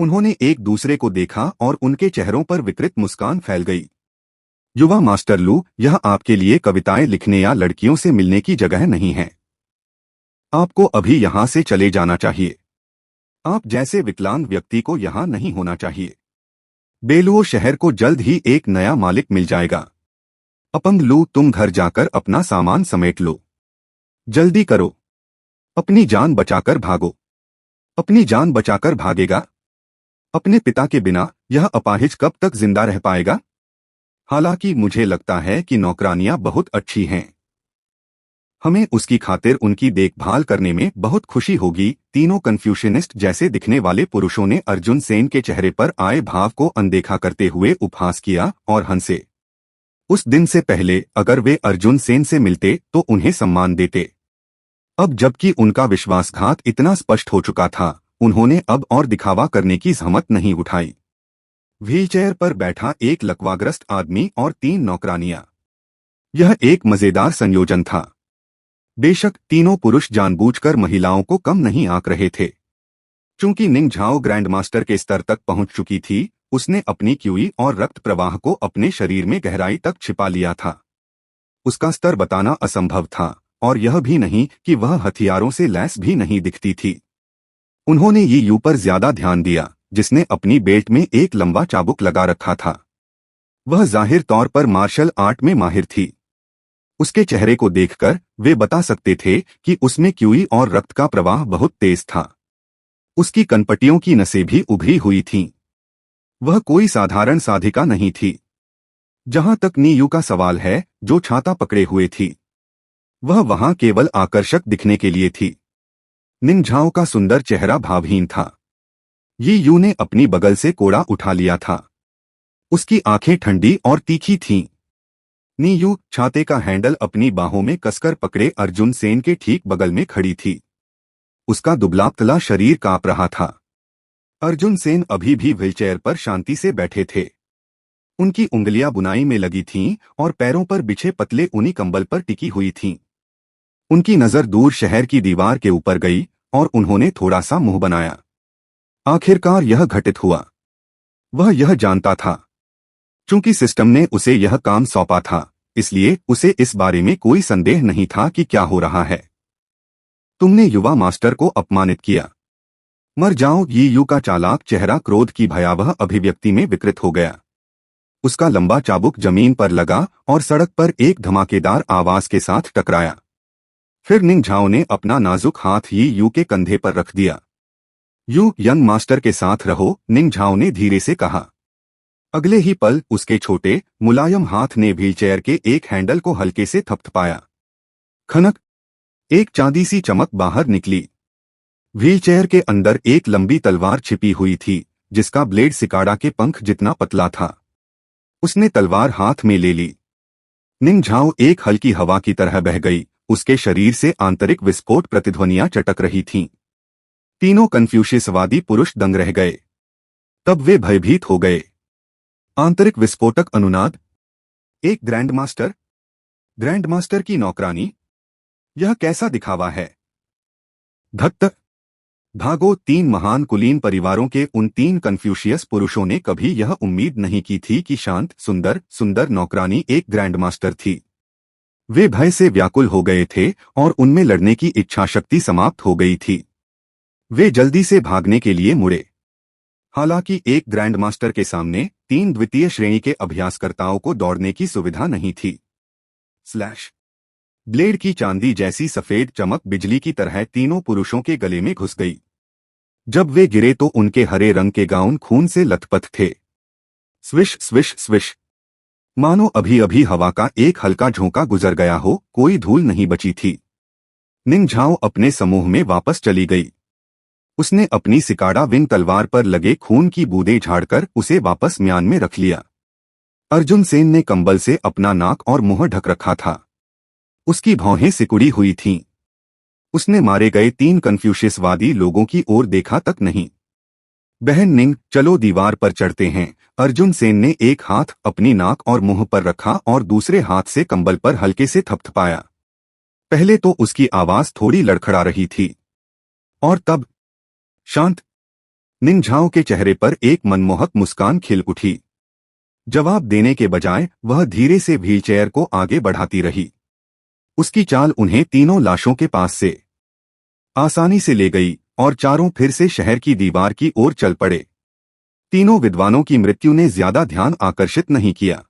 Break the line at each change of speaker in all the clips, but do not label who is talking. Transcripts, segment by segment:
उन्होंने एक दूसरे को देखा और उनके चेहरों पर विकृत मुस्कान फैल गई। युवा मास्टर लू, यह आपके लिए कविताएं लिखने या लड़कियों से मिलने की जगह नहीं है। आपको अभी यहाँ से चले जाना चाहिए। आप जैसे विकलांग व्यक्ति को यहाँ नहीं होना चाहिए। बेलुओ शहर को जल्द ही एक नया मालिक मिल जाएगा। अपंग लू, तुम घर जाकर अपना सामान समेट लो। जल्दी करो। अपनी जान बचाकर भागो। अपनी जान बचाकर भागेगा। अपने पिता के बिना यह अपाहिज कब तक जिंदा रह पाएगा? हालांकि मुझे लगता है कि नौकरानियां बहुत अच्छी हैं। हमें उसकी खातिर उनकी देखभाल करने में बहुत खुशी होगी। तीनों कन्फ्यूशनिस्ट जैसे दिखने वाले पुरुषों ने अर्जुन सेन के चेहरे पर आए भाव को अनदेखा करते हुए उपहास किया और हंसे। उस दिन से पहले अगर वे अर्जुन सेन से मिलते तो उन्हें सम्मान देते। अब जबकि उनका विश्वासघात इतना स्पष्ट हो चुका था, उन्होंने अब और दिखावा करने की जहमत नहीं उठाई। व्हीलचेयर पर बैठा एक लकवाग्रस्त आदमी और 3 नौकरानियां। यह एक मजेदार संयोजन था। बेशक तीनों पुरुष जानबूझकर महिलाओं को कम नहीं आंक रहे थे। चूंकि निंग झाओ ग्रैंडमास्टर के स्तर तक पहुंच चुकी थी, उसने अपनी क्यूई और रक्त प्रवाह को अपने शरीर में गहराई तक छिपा लिया था। उसका स्तर बताना असंभव था, और यह भी नहीं कि वह हथियारों से लैस भी नहीं दिखती थी। उन्होंने ये यू पर ज्यादा ध्यान दिया, जिसने अपनी बेल्ट में एक लंबा चाबुक लगा रखा था। वह जाहिर तौर पर मार्शल आर्ट में माहिर थी। उसके चेहरे को देखकर वे बता सकते थे कि उसमें क्यूई और रक्त का प्रवाह बहुत तेज था। उसकी कनपटियों की नसें भी उभरी हुई थीं। वह कोई साधारण साधिका नहीं थी। जहां तक नीयू का सवाल है, जो छाता पकड़े हुए थी, वह वहां केवल आकर्षक दिखने के लिए थी। निंग झाओ का सुंदर चेहरा भावहीन था। ये यू ने अपनी बगल से कोड़ा उठा लिया था। उसकी आंखें ठंडी और तीखी थीं। नीयू छाते का हैंडल अपनी बाहों में कसकर पकड़े अर्जुन सेन के ठीक बगल में खड़ी थी। उसका दुबला-पतला शरीर कांप रहा था। अर्जुन सेन अभी भी व्हीलचेयर पर शांति से बैठे थे। उनकी उंगलियां बुनाई में लगी थीं और पैरों पर बिछे पतले ऊनी कंबल पर टिकी हुई थीं। उनकी नजर दूर शहर की दीवार के ऊपर गई और उन्होंने थोड़ा सा मुंह बनाया। आखिरकार यह घटित हुआ। वह यह जानता था। चूंकि सिस्टम ने उसे यह काम सौंपा था, इसलिए उसे इस बारे में कोई संदेह नहीं था कि क्या हो रहा है। तुमने युवा मास्टर को अपमानित किया। मर जाओ। ये यू का चालाक चेहरा क्रोध की भयावह अभिव्यक्ति में विकृत हो गया। उसका लंबा चाबुक जमीन पर लगा और सड़क पर एक धमाकेदार आवाज के साथ टकराया। फिर निंग झाओ ने अपना नाजुक हाथ ये यू के कंधे पर रख दिया। यू, यंग मास्टर के साथ रहो, निंग झाओ ने धीरे से कहा। अगले ही पल उसके छोटे मुलायम हाथ ने व्हीलचेयर के एक हैंडल को हल्के से थपथपाया। खनक, एक चांदी सी चमक बाहर निकली। व्हीलचेयर के अंदर एक लंबी तलवार छिपी हुई थी, जिसका ब्लेड सिकाड़ा के पंख जितना पतला था। उसने तलवार हाथ में ले ली। निंग झाओ एक हल्की हवा की तरह बह गई। उसके शरीर से आंतरिक विस्फोट प्रतिध्वनियां चटक रही थीं। तीनों कन्फ्यूशियसवादी पुरुष दंग रह गए। तब वे भयभीत हो गए। आंतरिक विस्फोटक अनुनाद। एक ग्रैंडमास्टर की नौकरानी। यह कैसा दिखावा है? धत्त भागो। 3 महान कुलीन परिवारों के उन 3 कन्फ्यूशियस पुरुषों ने कभी यह उम्मीद नहीं की थी कि शांत सुंदर नौकरानी एक ग्रैंडमास्टर थी। वे भय से व्याकुल हो गए थे और उनमें लड़ने की इच्छा शक्ति समाप्त हो गई थी। वे जल्दी से भागने के लिए मुड़े। हालांकि एक ग्रैंडमास्टर के सामने 3 द्वितीय श्रेणी के अभ्यासकर्ताओं को दौड़ने की सुविधा नहीं थी। ब्लेड की चांदी जैसी सफेद चमक बिजली की तरह तीनों पुरुषों के गले में घुस गई। जब वे गिरे तो उनके हरे रंग के गाउन खून से लथपथ थे। स्विश स्विश स्विश, मानो अभी अभी हवा का एक हल्का झोंका गुजर गया हो, कोई धूल नहीं बची थी। निंग झाओ अपने समूह में वापस चली गई। उसने अपनी सिकाड़ा विंग तलवार पर लगे खून की बूंदें झाड़कर उसे वापस म्यान में रख लिया। अर्जुन सेन ने कंबल से अपना नाक और मुंह ढक रखा था। उसकी भौहें सिकुड़ी हुई थीं। उसने मारे गए 3 कन्फ्यूशियसवादी लोगों की ओर देखा तक नहीं। बहन निंग, चलो दीवार पर चढ़ते हैं। अर्जुन सेन ने एक हाथ अपनी नाक और मुंह पर रखा और दूसरे हाथ से कंबल पर हल्के से थपथपाया। पहले तो उसकी आवाज थोड़ी लड़खड़ा रही थी, और तब शांत। निंग झाओ के चेहरे पर एक मनमोहक मुस्कान खिल उठी। जवाब देने के बजाय वह धीरे से व्हीलचेयर को आगे बढ़ाती रही। उसकी चाल उन्हें तीनों लाशों के पास से आसानी से ले गई और चारों फिर से शहर की दीवार की ओर चल पड़े। तीनों विद्वानों की मृत्यु ने ज्यादा ध्यान आकर्षित नहीं किया।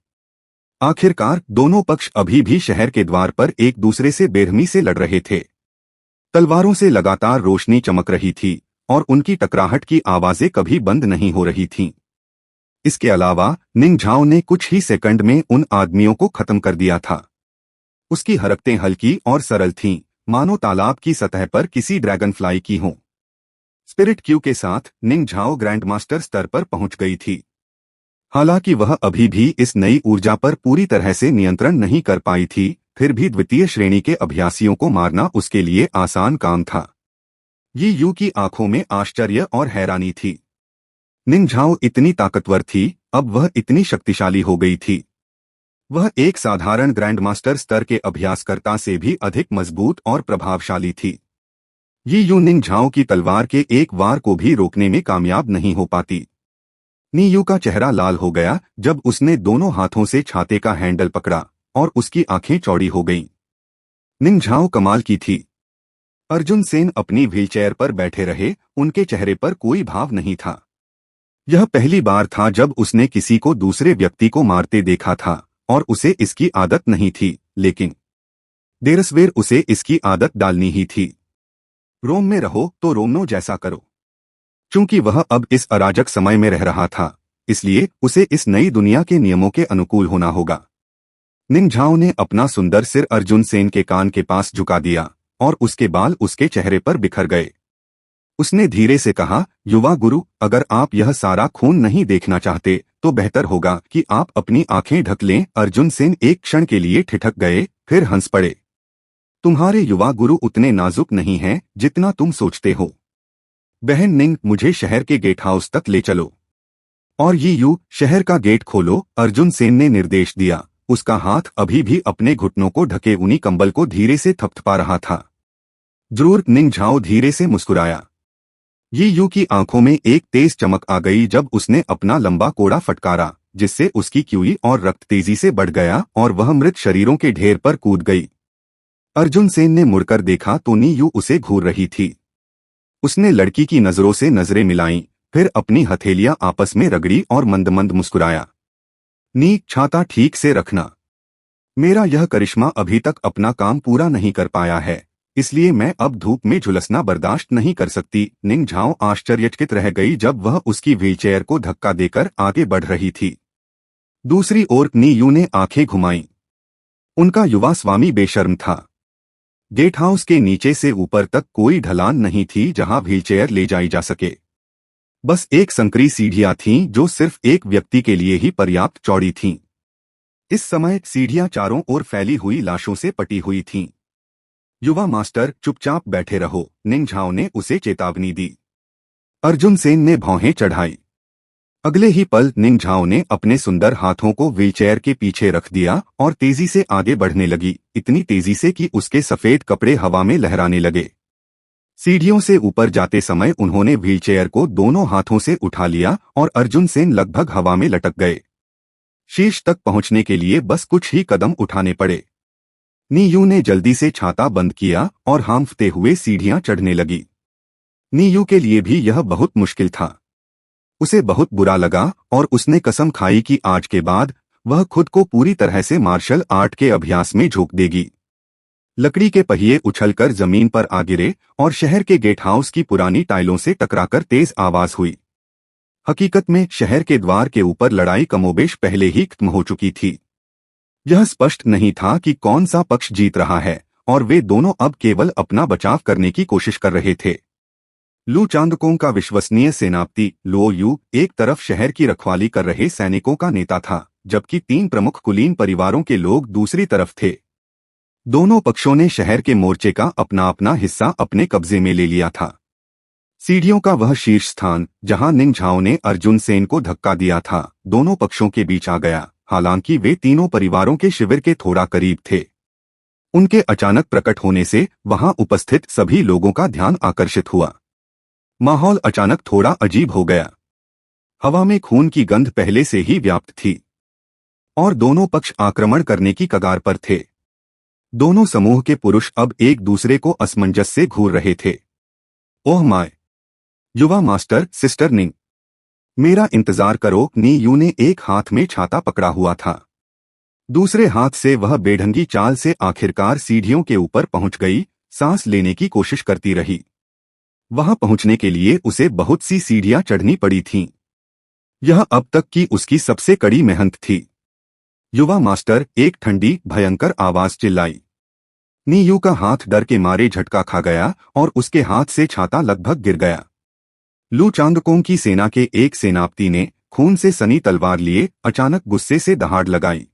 आखिरकार दोनों पक्ष अभी भी शहर के द्वार पर एक दूसरे से बेरहमी से लड़ रहे थे। तलवारों से लगातार रोशनी चमक रही थी और उनकी टकराहट की आवाजें कभी बंद नहीं हो रही थीं। इसके अलावा निंग झाओ ने कुछ ही सेकंड में उन आदमियों को खत्म कर दिया था। उसकी हरकतें हल्की और सरल थीं, मानो तालाब की सतह पर किसी ड्रैगन फ्लाई की हों। स्पिरिट क्यू के साथ निंग झाओ ग्रैंड मास्टर स्तर पर पहुंच गई थी। हालांकि वह अभी भी इस नई ऊर्जा पर पूरी तरह से नियंत्रण नहीं कर पाई थी, फिर भी द्वितीय श्रेणी के अभ्यासियों को मारना उसके लिए आसान काम था। ये यू की आंखों में आश्चर्य और हैरानी थी। निंग झाओ इतनी ताकतवर थी, अब वह इतनी शक्तिशाली हो गई थी। वह एक साधारण ग्रैंडमास्टर स्तर के अभ्यासकर्ता से भी अधिक मजबूत और प्रभावशाली थी। ये यू निंग झाओ की तलवार के एक वार को भी रोकने में कामयाब नहीं हो पाती। नी यू का चेहरा लाल हो गया जब उसने दोनों हाथों से छाते का हैंडल पकड़ा और उसकी आंखें चौड़ी हो गईं। निंग झाओ कमाल की थी। अर्जुन सेन अपनी व्हीलचेयर पर बैठे रहे, उनके चेहरे पर कोई भाव नहीं था। यह पहली बार था जब उसने किसी को दूसरे व्यक्ति को मारते देखा था और उसे इसकी आदत नहीं थी, लेकिन देरसवेर उसे इसकी आदत डालनी ही थी। रोम में रहो तो रोमनो जैसा करो। चूंकि वह अब इस अराजक समय में रह रहा था, इसलिए उसे इस नई दुनिया के नियमों के अनुकूल होना होगा। निंग झाओ ने अपना सुंदर सिर अर्जुन सेन के कान के पास झुका दिया और उसके बाल उसके चेहरे पर बिखर गए। उसने धीरे से कहा, युवा गुरु, अगर आप यह सारा खून नहीं देखना चाहते तो बेहतर होगा कि आप अपनी आंखें ढक लें। अर्जुन सेन एक क्षण के लिए ठिठक गए, फिर हंस पड़े। तुम्हारे युवा गुरु उतने नाजुक नहीं हैं जितना तुम सोचते हो। बहन निंग, मुझे शहर के गेट हाउस तक ले चलो। और ये यू, शहर का गेट खोलो, अर्जुन सेन ने निर्देश दिया। उसका हाथ अभी भी अपने घुटनों को ढके ऊनी कंबल को धीरे से थपथपा रहा था। जरूर, निंग झाओ धीरे से मुस्कुराया। ये यू की आंखों में एक तेज चमक आ गई जब उसने अपना लंबा कोड़ा फटकारा, जिससे उसकी क्यूई और रक्त तेजी से बढ़ गया और वह मृत शरीरों के ढेर पर कूद गई। अर्जुन सेन ने मुड़कर देखा तो नी यू उसे घूर रही थी। उसने लड़की की नजरों से नजरें मिलाईं, फिर अपनी हथेलियां आपस में रगड़ी और मंद मंद मुस्कुराया। नी, छाता ठीक से रखना। मेरा यह करिश्मा अभी तक अपना काम पूरा नहीं कर पाया है, इसलिए मैं अब धूप में झुलसना बर्दाश्त नहीं कर सकती। निंग झाओ आश्चर्यचकित रह गई जब वह उसकी व्हीलचेयर को धक्का देकर आगे बढ़ रही थी। दूसरी ओर नी यू ने आंखें घुमाईं। उनका युवा स्वामी बेशर्म था। गेट हाउस के नीचे से ऊपर तक कोई ढलान नहीं थी जहां व्हीलचेयर ले जाई जा सके। बस एक संकरी सीढ़ियां थीं जो सिर्फ एक व्यक्ति के लिए ही पर्याप्त चौड़ी थीं। इस समय सीढ़ियां चारों ओर फैली हुई लाशों से पटी हुई थीं। युवा मास्टर, चुपचाप बैठे रहो, निंग झाओ ने उसे चेतावनी दी। अर्जुन सेन ने भौहें चढ़ाई। अगले ही पल निंग झाओ ने अपने सुंदर हाथों को व्हीलचेयर के पीछे रख दिया और तेजी से आगे बढ़ने लगी, इतनी तेजी से कि उसके सफेद कपड़े हवा में लहराने लगे। सीढ़ियों से ऊपर जाते समय उन्होंने व्हीलचेयर को दोनों हाथों से उठा लिया और अर्जुन सेन लगभग हवा में लटक गए। शीर्ष तक पहुंचने के लिए बस कुछ ही कदम उठाने पड़े। नी यू ने जल्दी से छाता बंद किया और हांफते हुए सीढ़ियां चढ़ने लगी। नी यू के लिए भी यह बहुत मुश्किल था। उसे बहुत बुरा लगा और उसने कसम खाई कि आज के बाद वह खुद को पूरी तरह से मार्शल आर्ट के अभ्यास में झोंक देगी। लकड़ी के पहिए उछलकर जमीन पर आ गिरे और शहर के गेट हाउस की पुरानी टाइलों से टकराकर तेज आवाज हुई। हकीकत में शहर के द्वार के ऊपर लड़ाई कमोबेश पहले ही खत्म हो चुकी थी। यह स्पष्ट नहीं था कि कौन सा पक्ष जीत रहा है और वे दोनों अब केवल अपना बचाव करने की कोशिश कर रहे थे। लू चांदकों का विश्वसनीय सेनापति लो यू एक तरफ शहर की रखवाली कर रहे सैनिकों का नेता था, जबकि 3 प्रमुख कुलीन परिवारों के लोग दूसरी तरफ थे। दोनों पक्षों ने शहर के मोर्चे का अपना अपना हिस्सा अपने कब्जे में ले लिया था। सीढ़ियों का वह शीर्ष स्थान जहां निंग झाओ ने अर्जुन सेन को धक्का दिया था, दोनों पक्षों के बीच आ गया। हालांकि वे तीनों परिवारों के शिविर के थोड़ा करीब थे। उनके अचानक प्रकट होने से वहां उपस्थित सभी लोगों का ध्यान आकर्षित हुआ। माहौल अचानक थोड़ा अजीब हो गया। हवा में खून की गंध पहले से ही व्याप्त थी और दोनों पक्ष आक्रमण करने की कगार पर थे। दोनों समूह के पुरुष अब एक दूसरे को असमंजस से घूर रहे थे। Oh my! युवा मास्टर, सिस्टर निंग, मेरा इंतजार करो। नी यू ने एक हाथ में छाता पकड़ा हुआ था, दूसरे हाथ से वह बेढंगी चाल से आखिरकार सीढ़ियों के ऊपर पहुंच गई। सांस लेने की कोशिश करती रही। वहां पहुंचने के लिए उसे बहुत सी सीढ़ियां चढ़नी पड़ी थीं। यह अब तक की उसकी सबसे कड़ी मेहनत थी। युवा मास्टर, एक ठंडी भयंकर आवाज चिल्लाई। नीयू का हाथ डर के मारे झटका खा गया और उसके हाथ से छाता लगभग गिर गया। लू चांगकोंग की सेना के एक सेनापति ने खून से सनी तलवार लिए अचानक गुस्से से दहाड़ लगाई।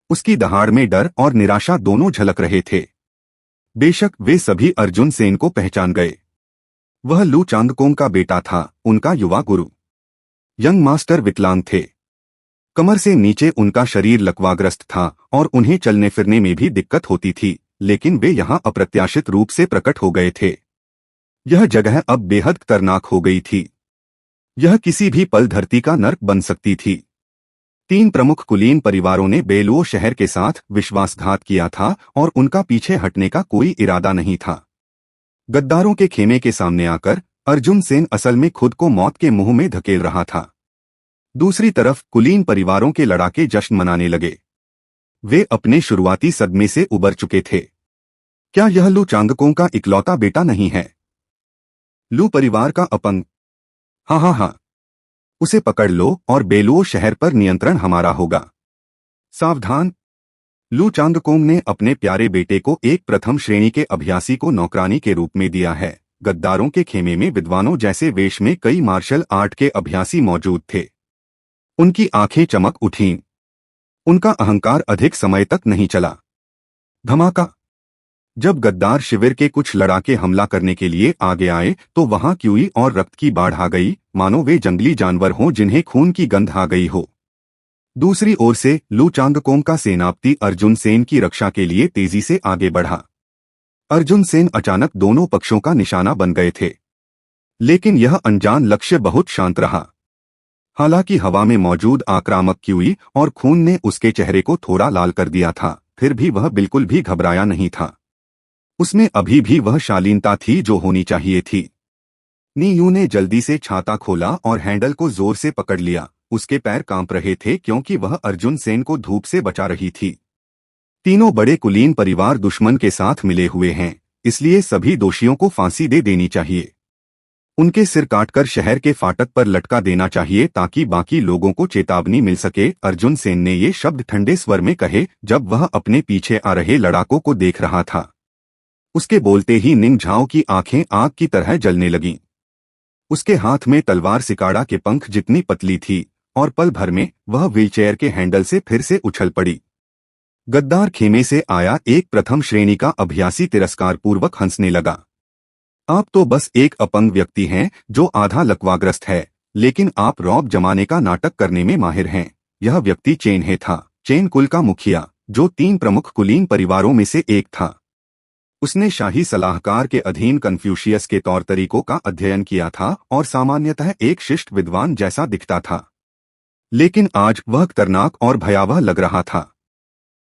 उसकी दहाड़ में डर और निराशा दोनों झलक रहे थे। बेशक वे सभी अर्जुन सेन को पहचान गए। वह लू चांगकोंग का बेटा था, उनका युवा गुरु। यंग मास्टर विकलांग थे। कमर से नीचे उनका शरीर लकवाग्रस्त था और उन्हें चलने फिरने में भी दिक्कत होती थी, लेकिन वे यहां अप्रत्याशित रूप से प्रकट हो गए थे। यह जगह अब बेहद खतरनाक हो गई थी। यह किसी भी पल धरती का नर्क बन सकती थी। 3 प्रमुख कुलीन परिवारों ने बेलुओ शहर के साथ विश्वासघात किया था और उनका पीछे हटने का कोई इरादा नहीं था। गद्दारों के खेमे के सामने आकर अर्जुन सेन असल में खुद को मौत के मुंह में धकेल रहा था। दूसरी तरफ कुलीन परिवारों के लड़ाके जश्न मनाने लगे। वे अपने शुरुआती सदमे से उबर चुके थे। क्या यह लू चांगकोंग का इकलौता बेटा नहीं है? लू परिवार का अपंग? हाँ, उसे पकड़ लो और बेलुओ शहर पर नियंत्रण हमारा होगा। सावधान! लू चांगकोंग ने अपने प्यारे बेटे को एक प्रथम श्रेणी के अभ्यासी को नौकरानी के रूप में दिया है। गद्दारों के खेमे में विद्वानों जैसे वेश में कई मार्शल आर्ट के अभ्यासी मौजूद थे। उनकी आंखें चमक उठीं। उनका अहंकार अधिक समय तक नहीं चला। धमाका! जब गद्दार शिविर के कुछ लड़ाके हमला करने के लिए आगे आए तो वहां क्यूई और रक्त की बाढ़ आ गई, मानो वे जंगली जानवर हों जिन्हें खून की गंध आ गई हो। दूसरी ओर से लू चांगकोंग का सेनापति अर्जुन सेन की रक्षा के लिए तेजी से आगे बढ़ा। अर्जुन सेन अचानक दोनों पक्षों का निशाना बन गए थे, लेकिन यह अनजान लक्ष्य बहुत शांत रहा। हालांकि हवा में मौजूद आक्रामक क्यूई और खून ने उसके चेहरे को थोड़ा लाल कर दिया था, फिर भी वह बिल्कुल भी घबराया नहीं था। उसमें अभी भी वह शालीनता थी जो होनी चाहिए थी। नीयू ने जल्दी से छाता खोला और हैंडल को जोर से पकड़ लिया। उसके पैर कांप रहे थे क्योंकि वह अर्जुन सेन को धूप से बचा रही थी। तीनों बड़े कुलीन परिवार दुश्मन के साथ मिले हुए हैं, इसलिए सभी दोषियों को फांसी दे देनी चाहिए। उनके सिर काटकर शहर के फाटक पर लटका देना चाहिए ताकि बाकी लोगों को चेतावनी मिल सके। अर्जुन सेन ने ये शब्द ठंडे स्वर में कहे जब वह अपने पीछे आ रहे लड़ाकों को देख रहा था। उसके बोलते ही निंग झाओ की आंखें आग की तरह जलने लगीं। उसके हाथ में तलवार सिकाड़ा के पंख जितनी पतली थी और पल भर में वह व्हीलचेयर के हैंडल से फिर से उछल पड़ी। गद्दार खेमे से आया एक प्रथम श्रेणी का अभ्यासी तिरस्कारपूर्वक हंसने लगा। आप तो बस एक अपंग व्यक्ति हैं जो आधा लकवाग्रस्त है, लेकिन आप रौब जमाने का नाटक करने में माहिर हैं। यह व्यक्ति चेन हे था, चेन कुल का मुखिया, जो 3 प्रमुख कुलीन परिवारों में से एक था। उसने शाही सलाहकार के अधीन कन्फ्यूशियस के तौर तरीकों का अध्ययन किया था और सामान्यतः एक शिष्ट विद्वान जैसा दिखता था, लेकिन आज वह खतरनाक और भयावह लग रहा था।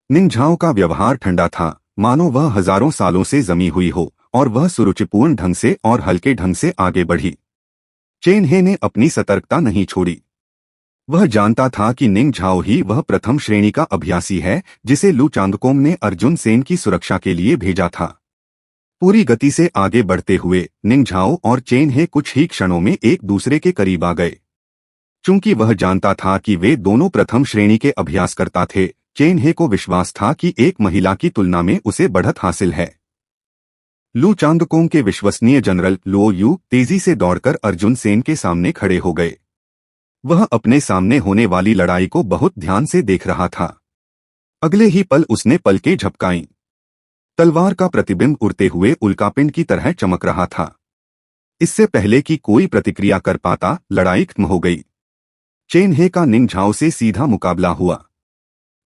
निंग झाओ का व्यवहार ठंडा था, मानो वह हजारों सालों से जमी हुई हो, और वह सुरुचिपूर्ण ढंग से और हल्के ढंग से आगे बढ़ी। चेन हे ने अपनी सतर्कता नहीं छोड़ी। वह जानता था कि निंग झाओ ही वह प्रथम श्रेणी का अभ्यासी है जिसे लू चांगकोंग ने अर्जुन सेन की सुरक्षा के लिए भेजा था। पूरी गति से आगे बढ़ते हुए निंग झाओ और चेन हे कुछ ही क्षणों में एक दूसरे के करीब आ गए। चूंकि वह जानता था कि वे दोनों प्रथम श्रेणी के अभ्यासकर्ता थे, चेन हे को विश्वास था कि एक महिला की तुलना में उसे बढ़त हासिल है। लू चांगकोंग के विश्वसनीय जनरल लुओ यू तेजी से दौड़कर अर्जुन सेन के सामने खड़े हो गए। वह अपने सामने होने वाली लड़ाई को बहुत ध्यान से देख रहा था। अगले ही पल उसने पलकें झपकाईं। तलवार का प्रतिबिंब उड़ते हुए उल्कापिंड की तरह चमक रहा था। इससे पहले कि कोई प्रतिक्रिया कर पाता, लड़ाई खत्म हो गई। चेन हे का निंग झाओ से सीधा मुकाबला हुआ।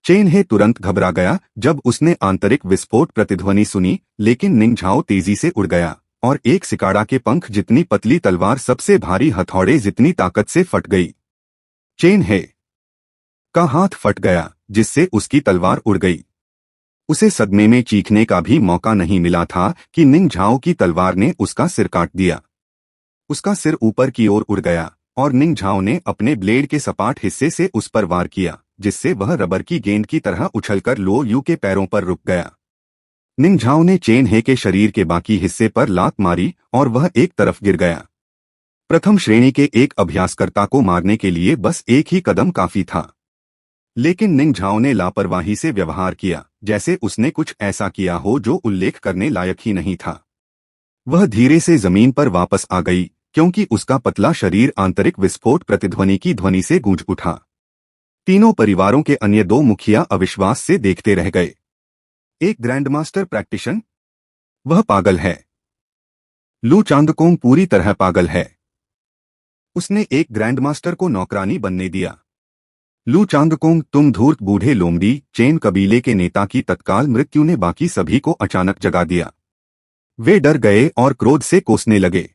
चेन हे तुरंत घबरा गया जब उसने आंतरिक विस्फोट प्रतिध्वनि सुनी, लेकिन निंग झाओ तेजी से उड़ गया। और एक सिकाड़ा के पंख जितनी पतली तलवार सबसे भारी हथौड़े जितनी ताकत से फट गई। चेन हे का हाथ फट गया, जिससे उसकी तलवार उड़ गई। उसे सदमे में चीखने का भी मौका नहीं मिला था कि निंग झाओ की तलवार ने उसका सिर काट दिया। उसका सिर ऊपर की ओर उड़ गया और निंग झाओ ने अपने ब्लेड के सपाट हिस्से से उस पर वार किया, जिससे वह रबर की गेंद की तरह उछलकर लो यू के पैरों पर रुक गया। निंग झाओ ने चेन हे के शरीर के बाकी हिस्से पर लात मारी और वह एक तरफ गिर गया। प्रथम श्रेणी के एक अभ्यासकर्ता को मारने के लिए बस एक ही कदम काफी था, लेकिन निंग झाओ ने लापरवाही से व्यवहार किया, जैसे उसने कुछ ऐसा किया हो जो उल्लेख करने लायक ही नहीं था। वह धीरे से जमीन पर वापस आ गई, क्योंकि उसका पतला शरीर आंतरिक विस्फोट प्रतिध्वनि की ध्वनि से गूंज उठा। तीनों परिवारों के अन्य दो मुखिया अविश्वास से देखते रह गए। एक ग्रैंडमास्टर प्रैक्टिशन? वह पागल है। लू चांगकोंग पूरी तरह पागल है। उसने एक ग्रैंडमास्टर को नौकरानी बनने दिया। लू चांगकोंग, तुम धूर्त बूढ़े लोमड़ी चेन कबीले के नेता की तत्काल मृत्यु ने बाकी सभी को अचानक जगा दिया। वे डर गए और क्रोध से कोसने लगे।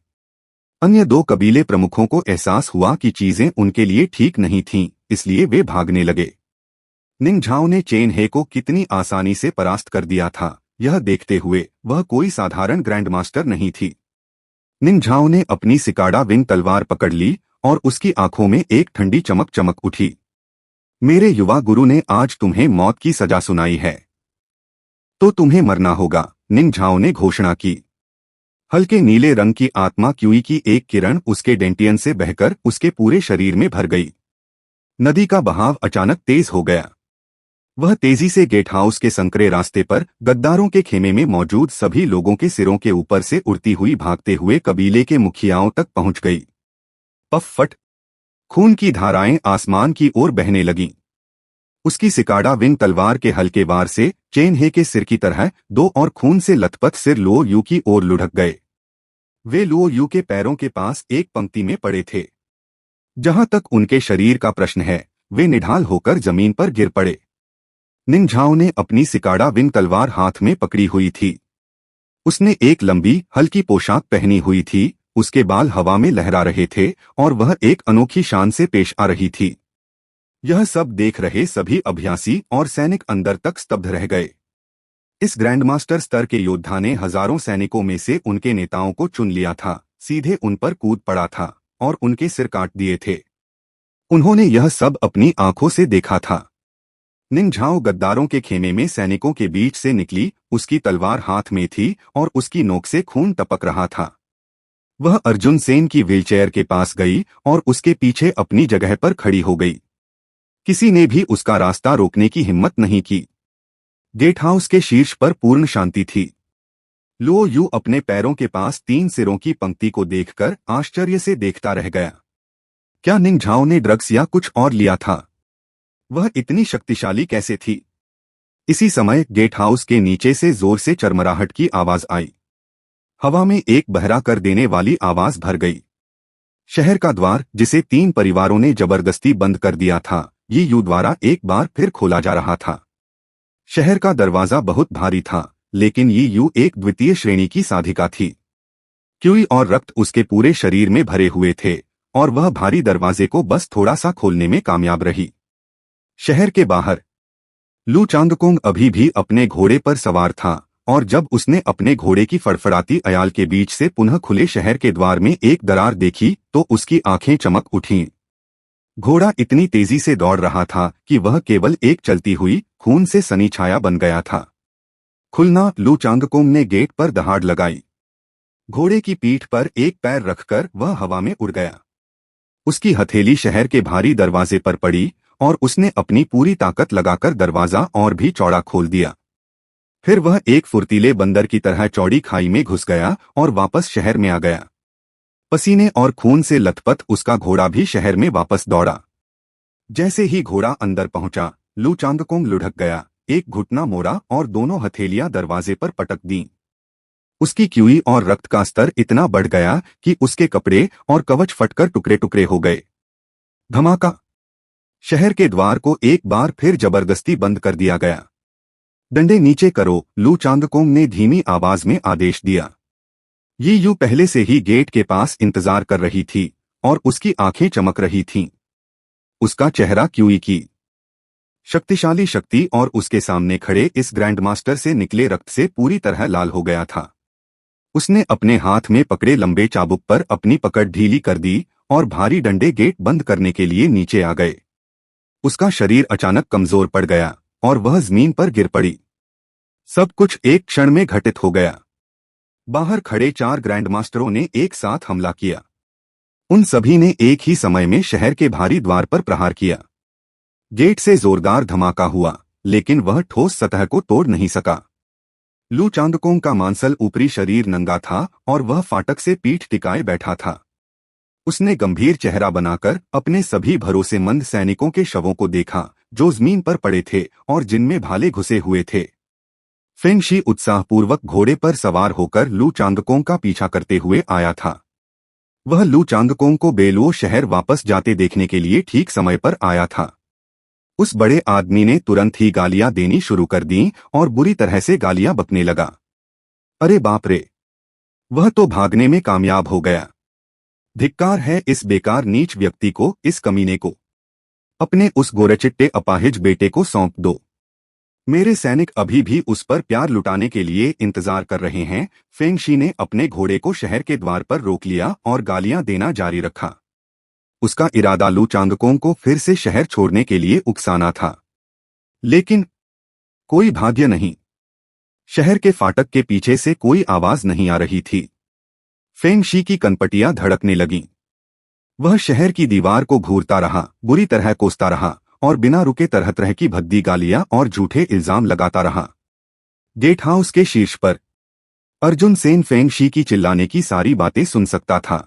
अन्य दो कबीले प्रमुखों को एहसास हुआ कि चीजें उनके लिए ठीक नहीं थीं, इसलिए वे भागने लगे। निंग झाओ ने चेन हे को कितनी आसानी से परास्त कर दिया था, यह देखते हुए वह कोई साधारण ग्रैंडमास्टर नहीं थी। निंग झाओ ने अपनी सिकाड़ा विंग तलवार पकड़ ली और उसकी आंखों में एक ठंडी चमक चमक उठी। मेरे युवा गुरु ने आज तुम्हें मौत की सजा सुनाई है, तो तुम्हें मरना होगा, निंग झाओ ने घोषणा की। हल्के नीले रंग की आत्मा क्यूई की एक किरण उसके डेंटियन से बहकर उसके पूरे शरीर में भर गई। नदी का बहाव अचानक तेज हो गया। वह तेजी से गेट हाउस के संकरे रास्ते पर गद्दारों के खेमे में मौजूद सभी लोगों के सिरों के ऊपर से उड़ती हुई भागते हुए कबीले के मुखियाओं तक पहुंच गई। पफ फट! खून की धाराएं आसमान की ओर बहने लगीं। उसकी सिकाड़ा विंग तलवार के हल्के वार से चेन हे के सिर की तरह दो और खून से लथपथ सिर लो यू की ओर लुढ़क गए। वे लो यू के पैरों के पास एक पंक्ति में पड़े थे। जहां तक उनके शरीर का प्रश्न है, वे निढाल होकर जमीन पर गिर पड़े। निंग झाओ ने अपनी सिकाड़ा विंग तलवार हाथ में पकड़ी हुई थी। उसने एक लंबी हल्की पोशाक पहनी हुई थी, उसके बाल हवा में लहरा रहे थे और वह एक अनोखी शान से पेश आ रही थी। यह सब देख रहे सभी अभ्यासी और सैनिक अंदर तक स्तब्ध रह गए। इस ग्रैंडमास्टर स्तर के योद्धा ने हजारों सैनिकों में से उनके नेताओं को चुन लिया था, सीधे उन पर कूद पड़ा था और उनके सिर काट दिए थे। उन्होंने यह सब अपनी आंखों से देखा था। निंग झाओ गद्दारों के खेमे में सैनिकों के बीच से निकली, उसकी तलवार हाथ में थी और उसकी नोक से खून टपक रहा था। वह अर्जुन सेन की व्हीलचेयर के पास गई और उसके पीछे अपनी जगह पर खड़ी हो गई। किसी ने भी उसका रास्ता रोकने की हिम्मत नहीं की। गेट हाउस के शीर्ष पर पूर्ण शांति थी। लो यू अपने पैरों के पास 3 सिरों की पंक्ति को देखकर आश्चर्य से देखता रह गया। क्या निंग झाओ ने ड्रग्स या कुछ और लिया था? वह इतनी शक्तिशाली कैसे थी? इसी समय गेट हाउस के नीचे से जोर से चरमराहट की आवाज आई। हवा में एक बहरा कर देने वाली आवाज भर गई। शहर का द्वार, जिसे 3 परिवारों ने जबरदस्ती बंद कर दिया था, ये यू द्वारा एक बार फिर खोला जा रहा था। शहर का दरवाजा बहुत भारी था, लेकिन ये यू एक द्वितीय श्रेणी की साधिका थी। क्यूई और रक्त उसके पूरे शरीर में भरे हुए थे और वह भारी दरवाजे को बस थोड़ा सा खोलने में कामयाब रही। शहर के बाहर लू चांगकोंग अभी भी अपने घोड़े पर सवार था और जब उसने अपने घोड़े की फड़फड़ाती अयाल के बीच से पुनः खुले शहर के द्वार में एक दरार देखी तो उसकी आंखें चमक उठीं। घोड़ा इतनी तेजी से दौड़ रहा था कि वह केवल एक चलती हुई खून से सनी छाया बन गया था। खुलना! लू चांगकोंग ने गेट पर दहाड़ लगाई। घोड़े की पीठ पर एक पैर रखकर वह हवा में उड़ गया। उसकी हथेली शहर के भारी दरवाजे पर पड़ी और उसने अपनी पूरी ताकत लगाकर दरवाजा और भी चौड़ा खोल दिया। फिर वह एक फुर्तीले बंदर की तरह चौड़ी खाई में घुस गया और वापस शहर में आ गया। पसीने और खून से लथपथ उसका घोड़ा भी शहर में वापस दौड़ा। जैसे ही घोड़ा अंदर पहुंचा, लू चांगकोंग लुढ़क गया, एक घुटना मोड़ा और दोनों हथेलियां दरवाजे पर पटक दीं। उसकी क्यूई और रक्त का स्तर इतना बढ़ गया कि उसके कपड़े और कवच फटकर टुकड़े टुकड़े हो गए। धमाका! शहर के द्वार को एक बार फिर जबरदस्ती बंद कर दिया गया। डंडे नीचे करो! लू चांगकोंग ने धीमी आवाज में आदेश दिया। ये यू पहले से ही गेट के पास इंतजार कर रही थी और उसकी आंखें चमक रही थीं। उसका चेहरा क्यूई की शक्तिशाली शक्ति और उसके सामने खड़े इस ग्रैंडमास्टर से निकले रक्त से पूरी तरह लाल हो गया था। उसने अपने हाथ में पकड़े लंबे चाबुक पर अपनी पकड़ ढीली कर दी और भारी डंडे गेट बंद करने के लिए नीचे आ गए। उसका शरीर अचानक कमजोर पड़ गया और वह जमीन पर गिर पड़ी। सब कुछ एक क्षण में घटित हो गया। बाहर खड़े 4 ग्रैंडमास्टरों ने एक साथ हमला किया। उन सभी ने एक ही समय में शहर के भारी द्वार पर प्रहार किया। गेट से जोरदार धमाका हुआ, लेकिन वह ठोस सतह को तोड़ नहीं सका। लू चांगकोंग का मांसल ऊपरी शरीर नंगा था और वह फाटक से पीठ टिकाए बैठा था। उसने गंभीर चेहरा बनाकर अपने सभी भरोसेमंद सैनिकों के शवों को देखा जो जमीन पर पड़े थे और जिनमें भाले घुसे हुए थे। फेंग शी उत्साहपूर्वक घोड़े पर सवार होकर लू चांगकोंग का पीछा करते हुए आया था। वह लू चांगकोंग को बेलुओ शहर वापस जाते देखने के लिए ठीक समय पर आया था। उस बड़े आदमी ने तुरंत ही गालियां देनी शुरू कर दी और बुरी तरह से गालियां बकने लगा। अरे बाप रे! वह तो भागने में कामयाब हो गया। धिक्कार है इस बेकार नीच व्यक्ति को, इस कमीने को। अपने उस गोरचिट्टे अपाहिज बेटे को सौंप दो। मेरे सैनिक अभी भी उस पर प्यार लुटाने के लिए इंतजार कर रहे हैं। फेंग शी ने अपने घोड़े को शहर के द्वार पर रोक लिया और गालियां देना जारी रखा। उसका इरादा लू चांगकोंग को फिर से शहर छोड़ने के लिए उकसाना था, लेकिन कोई भाग्य नहीं। शहर के फाटक के पीछे से कोई आवाज नहीं आ रही थी। फेंग शी की कनपटियां धड़कने लगीं। वह शहर की दीवार को घूरता रहा, बुरी तरह कोसता रहा और बिना रुके तरह तरह की भद्दी गालियां और झूठे इल्जाम लगाता रहा। गेट हाउस के शीर्ष पर अर्जुन सेन फेंग शी की चिल्लाने की सारी बातें सुन सकता था।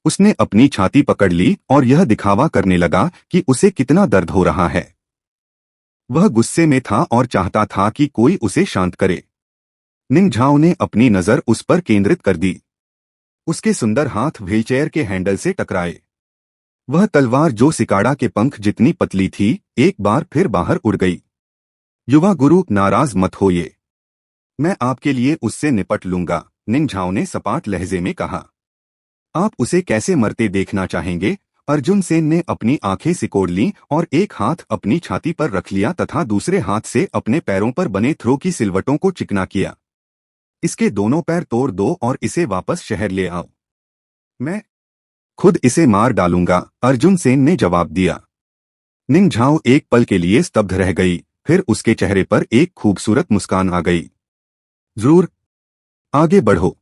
उसने अपनी छाती पकड़ ली और यह दिखावा करने लगा कि उसे कितना दर्द हो रहा है। वह गुस्से में था और चाहता था कि कोई उसे शांत करे। निंग झाओ ने अपनी नजर उस पर केंद्रित कर दी। उसके सुंदर हाथ व्हीलचेयर के हैंडल से टकराए। वह तलवार जो सिकाड़ा के पंख जितनी पतली थी, एक बार फिर बाहर उड़ गई। युवा गुरु, नाराज मत होइए। मैं आपके लिए उससे निपट लूंगा, निंग झाओ ने सपाट लहजे में कहा। आप उसे कैसे मरते देखना चाहेंगे? अर्जुन सेन ने अपनी आंखें सिकोड़ लीं और एक हाथ अपनी छाती पर रख लिया तथा दूसरे हाथ से अपने पैरों पर बने थ्रो की सिलवटों को चिकना किया। इसके दोनों पैर तोड़ दो और इसे वापस शहर ले आओ। मैं खुद इसे मार डालूंगा, अर्जुन सेन ने जवाब दिया। निंग झाओ एक पल के लिए स्तब्ध रह गई, फिर उसके चेहरे पर एक खूबसूरत मुस्कान आ गई। जरूर, आगे बढ़ो।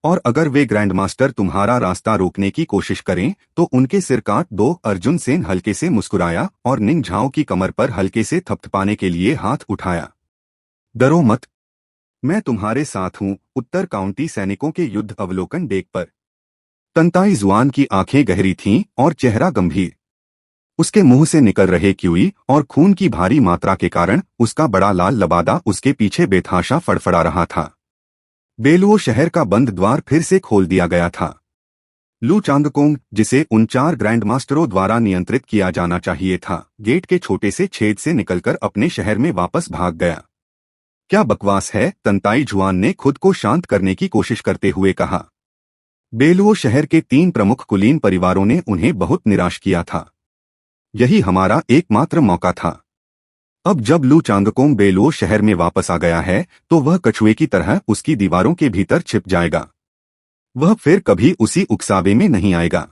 और अगर वे ग्रैंडमास्टर तुम्हारा रास्ता रोकने की कोशिश करें तो उनके सिर काट दो। अर्जुन सेन हल्के से मुस्कुराया और निंग झाओ की कमर पर हल्के से थपथपाने के लिए हाथ उठाया। डरो मत, मैं तुम्हारे साथ हूं। उत्तर काउंटी सैनिकों के युद्ध अवलोकन डेक पर तंताई जुआन की आंखें गहरी थीं और चेहरा गंभीर। उसके मुंह से निकल रहे क्यूई और खून की भारी मात्रा के कारण उसका बड़ा लाल लबादा उसके पीछे बेतहाशा फड़फड़ा रहा था। बेलुओ शहर का बंद द्वार फिर से खोल दिया गया था। लू चांगकोंग, जिसे उन 4 ग्रैंडमास्टरों द्वारा नियंत्रित किया जाना चाहिए था, गेट के छोटे से छेद से निकलकर अपने शहर में वापस भाग गया। क्या बकवास है, तंताई जुआन ने खुद को शांत करने की कोशिश करते हुए कहा। बेलुओ शहर के 3 प्रमुख कुलीन परिवारों ने उन्हें बहुत निराश किया था। यही हमारा एकमात्र मौका था। अब जब लू चांगकोंग बेलुओ शहर में वापस आ गया है तो वह कछुए की तरह उसकी दीवारों के भीतर छिप जाएगा। वह फिर कभी उसी उकसावे में नहीं आएगा।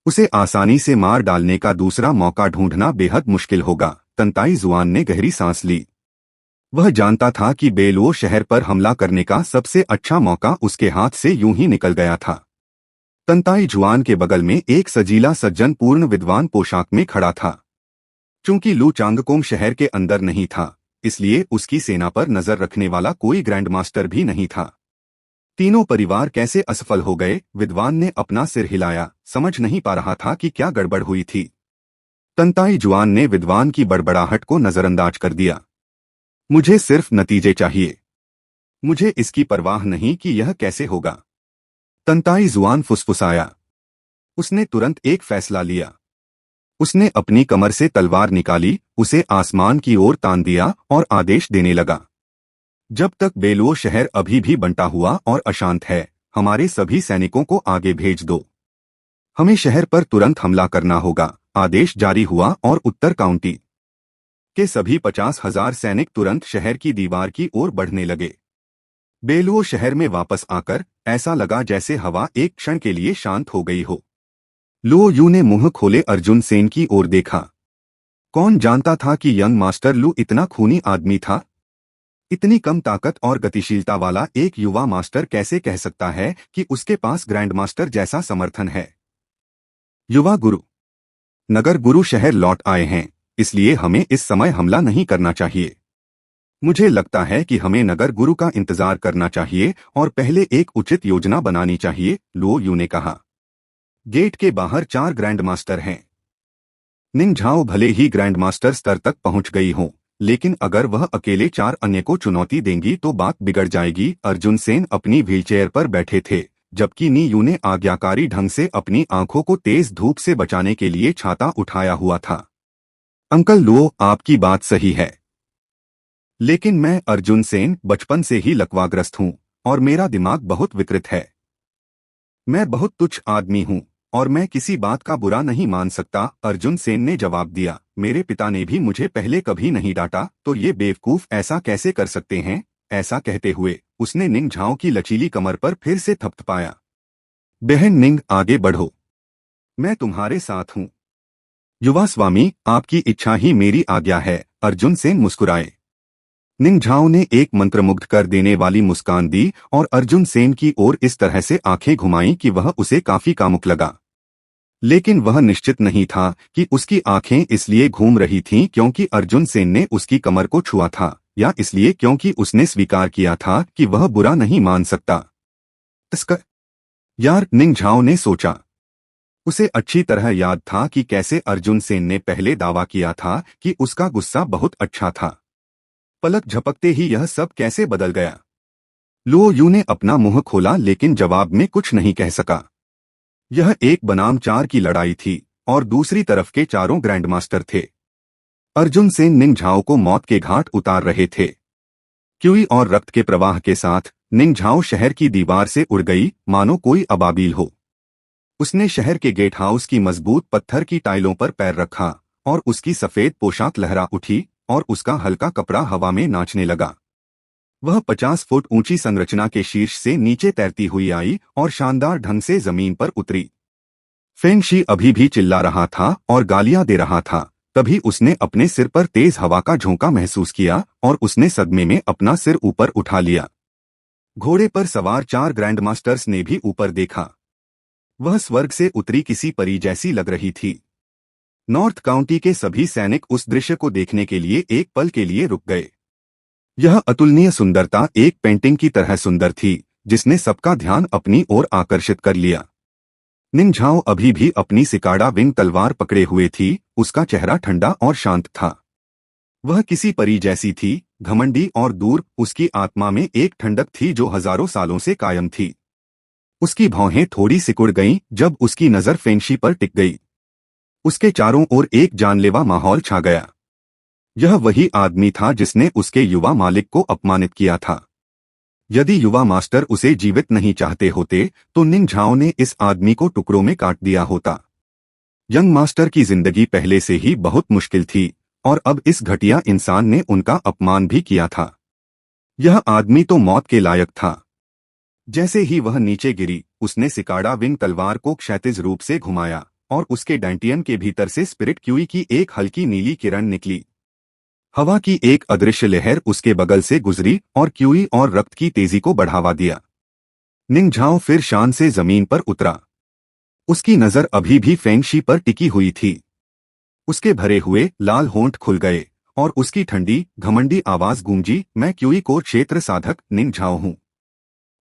उसे आसानी से मार डालने का दूसरा मौका ढूंढना बेहद मुश्किल होगा। तंताई जुआन ने गहरी सांस ली। वह जानता था कि बेलुओ शहर पर हमला करने का सबसे अच्छा मौका उसके हाथ से यूं ही निकल गया था। तंताई जुआन के बगल में एक सजीला सज्जन पूर्ण विद्वान पोशाक में खड़ा था। चूंकि लू चांगकोंग शहर के अंदर नहीं था, इसलिए उसकी सेना पर नजर रखने वाला कोई ग्रैंडमास्टर भी नहीं था। तीनों परिवार कैसे असफल हो गए? विद्वान ने अपना सिर हिलाया, समझ नहीं पा रहा था कि क्या गड़बड़ हुई थी। तंताई जुआन ने विद्वान की बड़बड़ाहट को नजरअंदाज कर दिया। मुझे सिर्फ नतीजे चाहिए, मुझे इसकी परवाह नहीं कि यह कैसे होगा। तंताई जुआन फुसफुसाया। उसने तुरंत एक फैसला लिया। उसने अपनी कमर से तलवार निकाली, उसे आसमान की ओर तान दिया और आदेश देने लगा। जब तक बेलुओ शहर अभी भी बंटा हुआ और अशांत है, हमारे सभी सैनिकों को आगे भेज दो। हमें शहर पर तुरंत हमला करना होगा। आदेश जारी हुआ और उत्तर काउंटी के सभी 50,000 सैनिक तुरंत शहर की दीवार की ओर बढ़ने लगे। बेलुओ शहर में वापस आकर ऐसा लगा जैसे हवा एक क्षण के लिए शांत हो गई हो। लुओ यू ने मुंह खोले अर्जुन सेन की ओर देखा। कौन जानता था कि यंग मास्टर लू इतना खूनी आदमी था। इतनी कम ताकत और गतिशीलता वाला एक युवा मास्टर कैसे कह सकता है कि उसके पास ग्रैंड मास्टर जैसा समर्थन है। युवा गुरु, नगर गुरु शहर लौट आए हैं, इसलिए हमें इस समय हमला नहीं करना चाहिए। मुझे लगता है कि हमें नगर गुरु का इंतजार करना चाहिए और पहले एक उचित योजना बनानी चाहिए, लुओ यू ने कहा। गेट के बाहर 4 ग्रैंड मास्टर हैं। निंग झाओ भले ही ग्रैंड मास्टर स्तर तक पहुंच गई हो, लेकिन अगर वह अकेले 4 अन्य को चुनौती देंगी तो बात बिगड़ जाएगी। अर्जुन सेन अपनी व्हीलचेयर पर बैठे थे, जबकि नी यू ने आज्ञाकारी ढंग से अपनी आंखों को तेज धूप से बचाने के लिए छाता उठाया हुआ था। अंकल लुओ, आपकी बात सही है, लेकिन मैं अर्जुन सेन बचपन से ही लकवाग्रस्त हूं और मेरा दिमाग बहुत विकृत है। मैं बहुत तुच्छ आदमी हूं और मैं किसी बात का बुरा नहीं मान सकता, अर्जुन सेन ने जवाब दिया। मेरे पिता ने भी मुझे पहले कभी नहीं डांटा, तो ये बेवकूफ ऐसा कैसे कर सकते हैं। ऐसा कहते हुए उसने निंग झाओ की लचीली कमर पर फिर से थपथपाया। बहन निंग, आगे बढ़ो, मैं तुम्हारे साथ हूं। युवा स्वामी, आपकी इच्छा ही मेरी आज्ञा है, अर्जुन सेन मुस्कुराए। निंग झाओ ने एक मंत्रमुग्ध कर देने वाली मुस्कान दी और अर्जुन सेन की ओर इस तरह से आंखें घुमाईं कि वह उसे काफी कामुक लगा। लेकिन वह निश्चित नहीं था कि उसकी आंखें इसलिए घूम रही थीं क्योंकि अर्जुन सेन ने उसकी कमर को छुआ था, या इसलिए क्योंकि उसने स्वीकार किया था कि वह बुरा नहीं मान सकता। इसका यार, निंग झाओ ने सोचा। उसे अच्छी तरह याद था कि कैसे अर्जुन सेन ने पहले दावा किया था कि उसका गुस्सा बहुत अच्छा था। पलक झपकते ही यह सब कैसे बदल गया। लुओ यू ने अपना मुंह खोला लेकिन जवाब में कुछ नहीं कह सका। यह एक बनाम 4 की लड़ाई थी और दूसरी तरफ के चारों ग्रैंडमास्टर थे। अर्जुन सेन निंग झाओ को मौत के घाट उतार रहे थे। क्यूई और रक्त के प्रवाह के साथ निंग झाओ शहर की दीवार से उड़ गई, मानो कोई अबाबील हो। उसने शहर के गेट हाउस की मजबूत पत्थर की टाइलों पर पैर रखा और उसकी सफेद पोशाक लहरा उठी और उसका हल्का कपड़ा हवा में नाचने लगा। वह 50 फुट ऊंची संरचना के शीर्ष से नीचे तैरती हुई आई और शानदार ढंग से जमीन पर उतरी। फेंग शी अभी भी चिल्ला रहा था और गालियां दे रहा था। तभी उसने अपने सिर पर तेज हवा का झोंका महसूस किया और उसने सदमे में अपना सिर ऊपर उठा लिया। घोड़े पर सवार 4 ग्रैंडमास्टर्स ने भी ऊपर देखा। वह स्वर्ग से उतरी किसी परी जैसी लग रही थी। नॉर्थ काउंटी के सभी सैनिक उस दृश्य को देखने के लिए एक पल के लिए रुक गए। यह अतुलनीय सुंदरता एक पेंटिंग की तरह सुंदर थी, जिसने सबका ध्यान अपनी ओर आकर्षित कर लिया। निंग झाओ अभी भी अपनी सिकाड़ा विंग तलवार पकड़े हुए थी, उसका चेहरा ठंडा और शांत था। वह किसी परी जैसी थी, घमंडी और दूर। उसकी आत्मा में एक ठंडक थी जो हजारों सालों से कायम थी। उसकी भौहें थोड़ी सिकुड़ गईं जब उसकी नजर फेंगशी पर टिक गई। उसके चारों ओर एक जानलेवा माहौल छा गया। यह वही आदमी था जिसने उसके युवा मालिक को अपमानित किया था। यदि युवा मास्टर उसे जीवित नहीं चाहते होते तो निंग झाओ ने इस आदमी को टुकड़ों में काट दिया होता। यंग मास्टर की जिंदगी पहले से ही बहुत मुश्किल थी और अब इस घटिया इंसान ने उनका अपमान भी किया था। यह आदमी तो मौत के लायक था। जैसे ही वह नीचे गिरी, उसने सिकाड़ा विंग तलवार को क्षैतिज रूप से घुमाया और उसके डैंटियन के भीतर से स्पिरिट क्यूई की एक हल्की नीली किरण निकली। हवा की एक अदृश्य लहर उसके बगल से गुजरी और क्यूई और रक्त की तेजी को बढ़ावा दिया। निंग झाओ फिर शान से जमीन पर उतरा। उसकी नजर अभी भी फेंग शी पर टिकी हुई थी। उसके भरे हुए लाल होंठ खुल गए और उसकी ठंडी घमंडी आवाज गूंजी, मैं क्यूई कोर क्षेत्र साधक निंग झाओ हूं।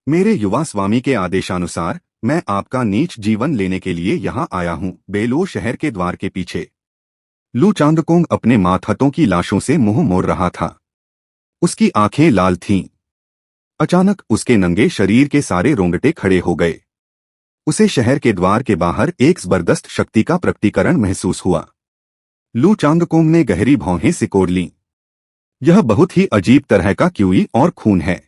मेरे युवा स्वामी के आदेशानुसार मैं आपका नीच जीवन लेने के लिए यहाँ आया हूँ। बेलो शहर के द्वार के पीछे लू चांगकोंग अपने मातहतों की लाशों से मुंह मोड़ रहा था। उसकी आंखें लाल थीं। अचानक उसके नंगे शरीर के सारे रोंगटे खड़े हो गए। उसे शहर के द्वार के बाहर एक जबरदस्त शक्ति का प्रकटीकरण महसूस हुआ। लू चांगकोंग ने गहरी भौहें सिकोड़ लीं। यह बहुत ही अजीब तरह का क्यूई और खून है।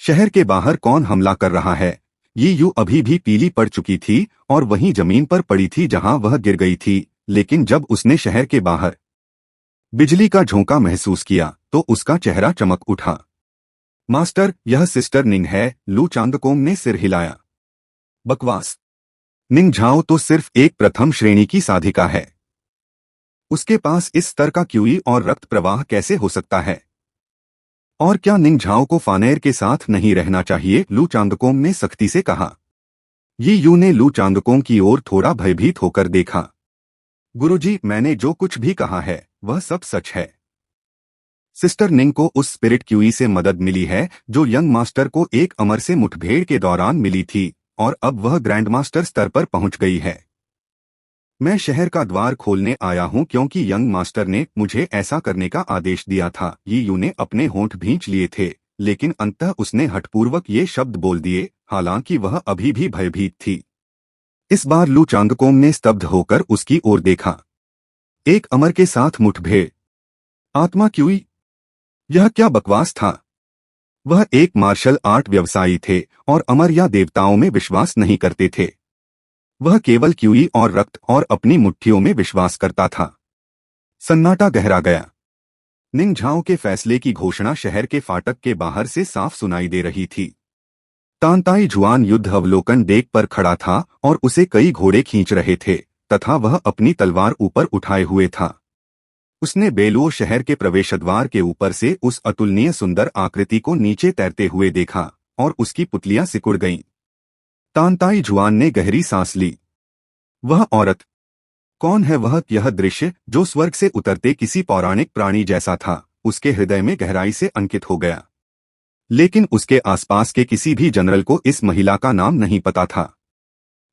शहर के बाहर कौन हमला कर रहा है? ये यू अभी भी पीली पड़ चुकी थी और वहीं जमीन पर पड़ी थी जहां वह गिर गई थी, लेकिन जब उसने शहर के बाहर बिजली का झोंका महसूस किया तो उसका चेहरा चमक उठा। मास्टर, यह सिस्टर निंग है, लू चांगकोंग ने सिर हिलाया। बकवास। निंग झाओ तो सिर्फ एक प्रथम श्रेणी की साधिका है। उसके पास इस स्तर का क्यूई और रक्त प्रवाह कैसे हो सकता है? और क्या निंग झाओ को फानेर के साथ नहीं रहना चाहिए? लू चांगकोंग ने सख्ती से कहा। ये यू ने लू चांगकोंग की ओर थोड़ा भयभीत होकर देखा। गुरुजी, मैंने जो कुछ भी कहा है वह सब सच है। सिस्टर निंग को उस स्पिरिट क्यूई से मदद मिली है जो यंग मास्टर को एक अमर से मुठभेड़ के दौरान मिली थी, और अब वह ग्रैंड मास्टर स्तर पर पहुंच गई है। मैं शहर का द्वार खोलने आया हूं क्योंकि यंग मास्टर ने मुझे ऐसा करने का आदेश दिया था। ये यू ने अपने होंठ भींच लिए थे, लेकिन अंततः उसने हठपूर्वक ये शब्द बोल दिए, हालांकि वह अभी भी भयभीत थी। इस बार लू चांगकोंग ने स्तब्ध होकर उसकी ओर देखा। एक अमर के साथ मुठभेड़? आत्मा क्यूई? यह क्या बकवास था? वह एक मार्शल आर्ट व्यवसायी थे और अमर या देवताओं में विश्वास नहीं करते थे। वह केवल क्यूई और रक्त और अपनी मुट्ठियों में विश्वास करता था। सन्नाटा गहरा गया। निंग झाओ के फैसले की घोषणा शहर के फाटक के बाहर से साफ सुनाई दे रही थी। तांताई जुआन युद्ध अवलोकन डेक पर खड़ा था और उसे कई घोड़े खींच रहे थे, तथा वह अपनी तलवार ऊपर उठाए हुए था। उसने बेलुओ शहर के प्रवेशद्वार के ऊपर से उस अतुलनीय सुंदर आकृति को नीचे तैरते हुए देखा और उसकी पुतलियां सिकुड़ गईं। तांताई जुआन ने गहरी सांस ली। वह औरत कौन है? वह यह दृश्य जो स्वर्ग से उतरते किसी पौराणिक प्राणी जैसा था, उसके हृदय में गहराई से अंकित हो गया। लेकिन उसके आसपास के किसी भी जनरल को इस महिला का नाम नहीं पता था।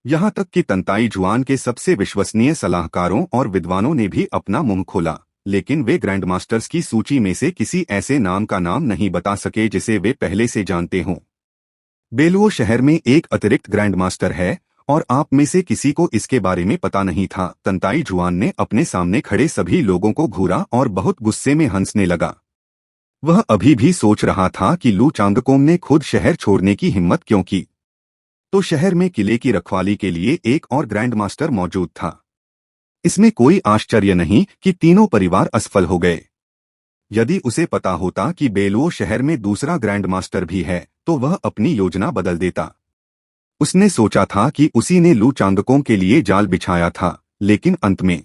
यहां तक कि तंताई जुआन के सबसे विश्वसनीय सलाहकारों और विद्वानों ने भी अपना मुंह खोला, लेकिन वे ग्रैंड मास्टर्स की सूची में से किसी ऐसे नाम का नाम नहीं बता सके जिसे वे पहले से जानते हों। बेलुओ शहर में एक अतिरिक्त ग्रैंड मास्टर है और आप में से किसी को इसके बारे में पता नहीं था। तंताई जुआन ने अपने सामने खड़े सभी लोगों को घूरा और बहुत गुस्से में हंसने लगा। वह अभी भी सोच रहा था कि लू चांगकोंग ने खुद शहर छोड़ने की हिम्मत क्यों की। तो शहर में किले की रखवाली के लिए एक और ग्रैंड मास्टर मौजूद था। इसमें कोई आश्चर्य नहीं कि तीनों परिवार असफल हो गए। यदि उसे पता होता कि बेलुओ शहर में दूसरा ग्रैंड मास्टर भी है तो वह अपनी योजना बदल देता। उसने सोचा था कि उसी ने लू चांगकोंग के लिए जाल बिछाया था, लेकिन अंत में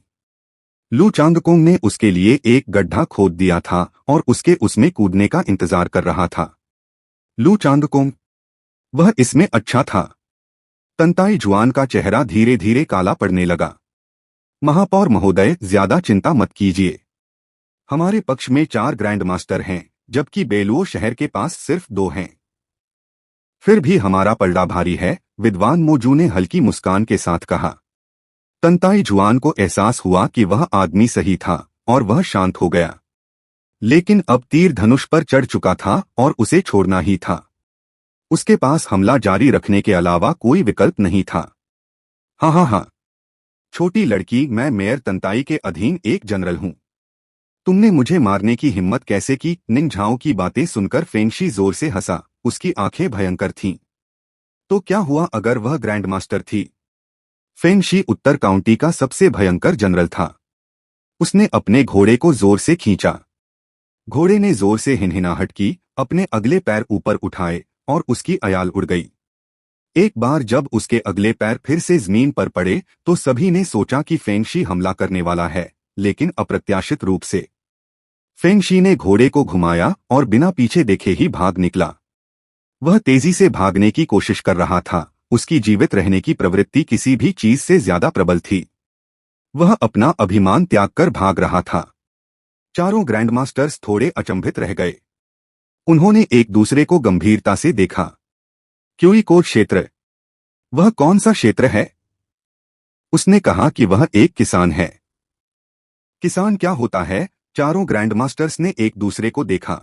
लू चांगकोंग ने उसके लिए एक गड्ढा खोद दिया था और उसमें कूदने का इंतजार कर रहा था। लू चांगकोंग, वह इसमें अच्छा था। तंताई जुआन का चेहरा धीरे धीरे काला पड़ने लगा। महापौर महोदय, ज्यादा चिंता मत कीजिए। हमारे पक्ष में 4 ग्रैंड मास्टर हैं, जबकि बेलुओ शहर के पास सिर्फ 2 हैं। फिर भी हमारा पलड़ा भारी है, विद्वान मोजू ने हल्की मुस्कान के साथ कहा। तंताई जुआन को एहसास हुआ कि वह आदमी सही था और वह शांत हो गया। लेकिन अब तीर धनुष पर चढ़ चुका था और उसे छोड़ना ही था। उसके पास हमला जारी रखने के अलावा कोई विकल्प नहीं था। हाँ, छोटी लड़की, मैं मेयर तंताई के अधीन एक जनरल हूं। तुमने मुझे मारने की हिम्मत कैसे की? निंग झाओ की बातें सुनकर फेंगशी जोर से हंसा। उसकी आंखें भयंकर थीं। तो क्या हुआ अगर वह ग्रैंड मास्टर थी? फेंगशी उत्तर काउंटी का सबसे भयंकर जनरल था। उसने अपने घोड़े को जोर से खींचा। घोड़े ने जोर से हिनहिनाहट की, अपने अगले पैर ऊपर उठाए और उसकी अयाल उड़ गई। एक बार जब उसके अगले पैर फिर से जमीन पर पड़े तो सभी ने सोचा कि फेंगशी हमला करने वाला है, लेकिन अप्रत्याशित रूप से फेंगशी ने घोड़े को घुमाया और बिना पीछे देखे ही भाग निकला। वह तेजी से भागने की कोशिश कर रहा था। उसकी जीवित रहने की प्रवृत्ति किसी भी चीज से ज्यादा प्रबल थी। वह अपना अभिमान त्याग कर भाग रहा था। चारों ग्रैंड मास्टर्स थोड़े अचंभित रह गए। उन्होंने एक दूसरे को गंभीरता से देखा। क्यूई कोड क्षेत्र? वह कौन सा क्षेत्र है? उसने कहा कि वह एक किसान है। किसान क्या होता है? चारों ग्रैंड मास्टर्स ने एक दूसरे को देखा।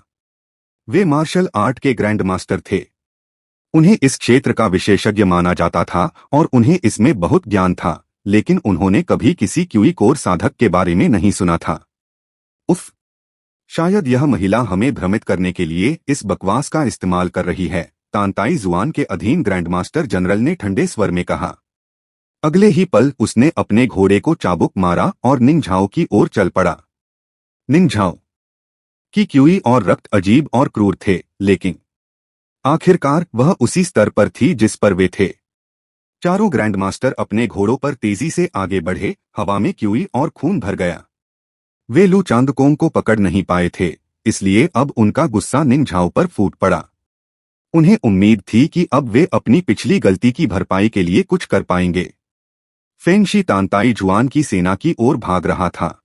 वे मार्शल आर्ट के ग्रैंड मास्टर थे। उन्हें इस क्षेत्र का विशेषज्ञ माना जाता था और उन्हें इसमें बहुत ज्ञान था, लेकिन उन्होंने कभी किसी क्यूई कोर साधक के बारे में नहीं सुना था। उफ! शायद यह महिला हमें भ्रमित करने के लिए इस बकवास का इस्तेमाल कर रही है, तांताई जुआन के अधीन ग्रैंडमास्टर जनरल ने ठंडे स्वर में कहा। अगले ही पल उसने अपने घोड़े को चाबुक मारा और निंग झाओ की ओर चल पड़ा। निंग झाओ की क्यूई और रक्त अजीब और क्रूर थे, लेकिन आखिरकार वह उसी स्तर पर थी जिस पर वे थे। चारों ग्रैंडमास्टर अपने घोड़ों पर तेजी से आगे बढ़े, हवा में क्यूई और खून भर गया। वे लू चांदकोंग को पकड़ नहीं पाए थे, इसलिए अब उनका गुस्सा निंग झाओ पर फूट पड़ा। उन्हें उम्मीद थी कि अब वे अपनी पिछली गलती की भरपाई के लिए कुछ कर पाएंगे। फेंगशी तांताई जुआन की सेना की ओर भाग रहा था।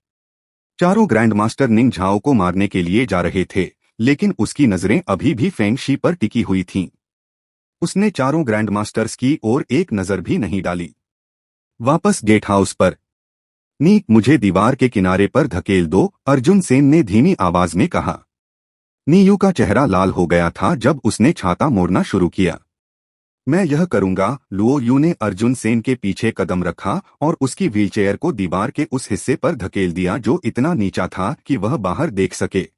चारों ग्रैंडमास्टर निंग झाओ को मारने के लिए जा रहे थे, लेकिन उसकी नजरें अभी भी फेंगशी पर टिकी हुई थीं। उसने चारों ग्रैंडमास्टर्स की ओर एक नजर भी नहीं डाली। वापस गेट हाउस पर। नी, मुझे दीवार के किनारे पर धकेल दो, अर्जुन सेन ने धीमी आवाज में कहा। नीयू का चेहरा लाल हो गया था जब उसने छाता मोड़ना शुरू किया। मैं यह करूंगा। लुओ यू ने अर्जुन सेन के पीछे कदम रखा और उसकी व्हीलचेयर को दीवार के उस हिस्से पर धकेल दिया जो इतना नीचा था कि वह बाहर देख सके।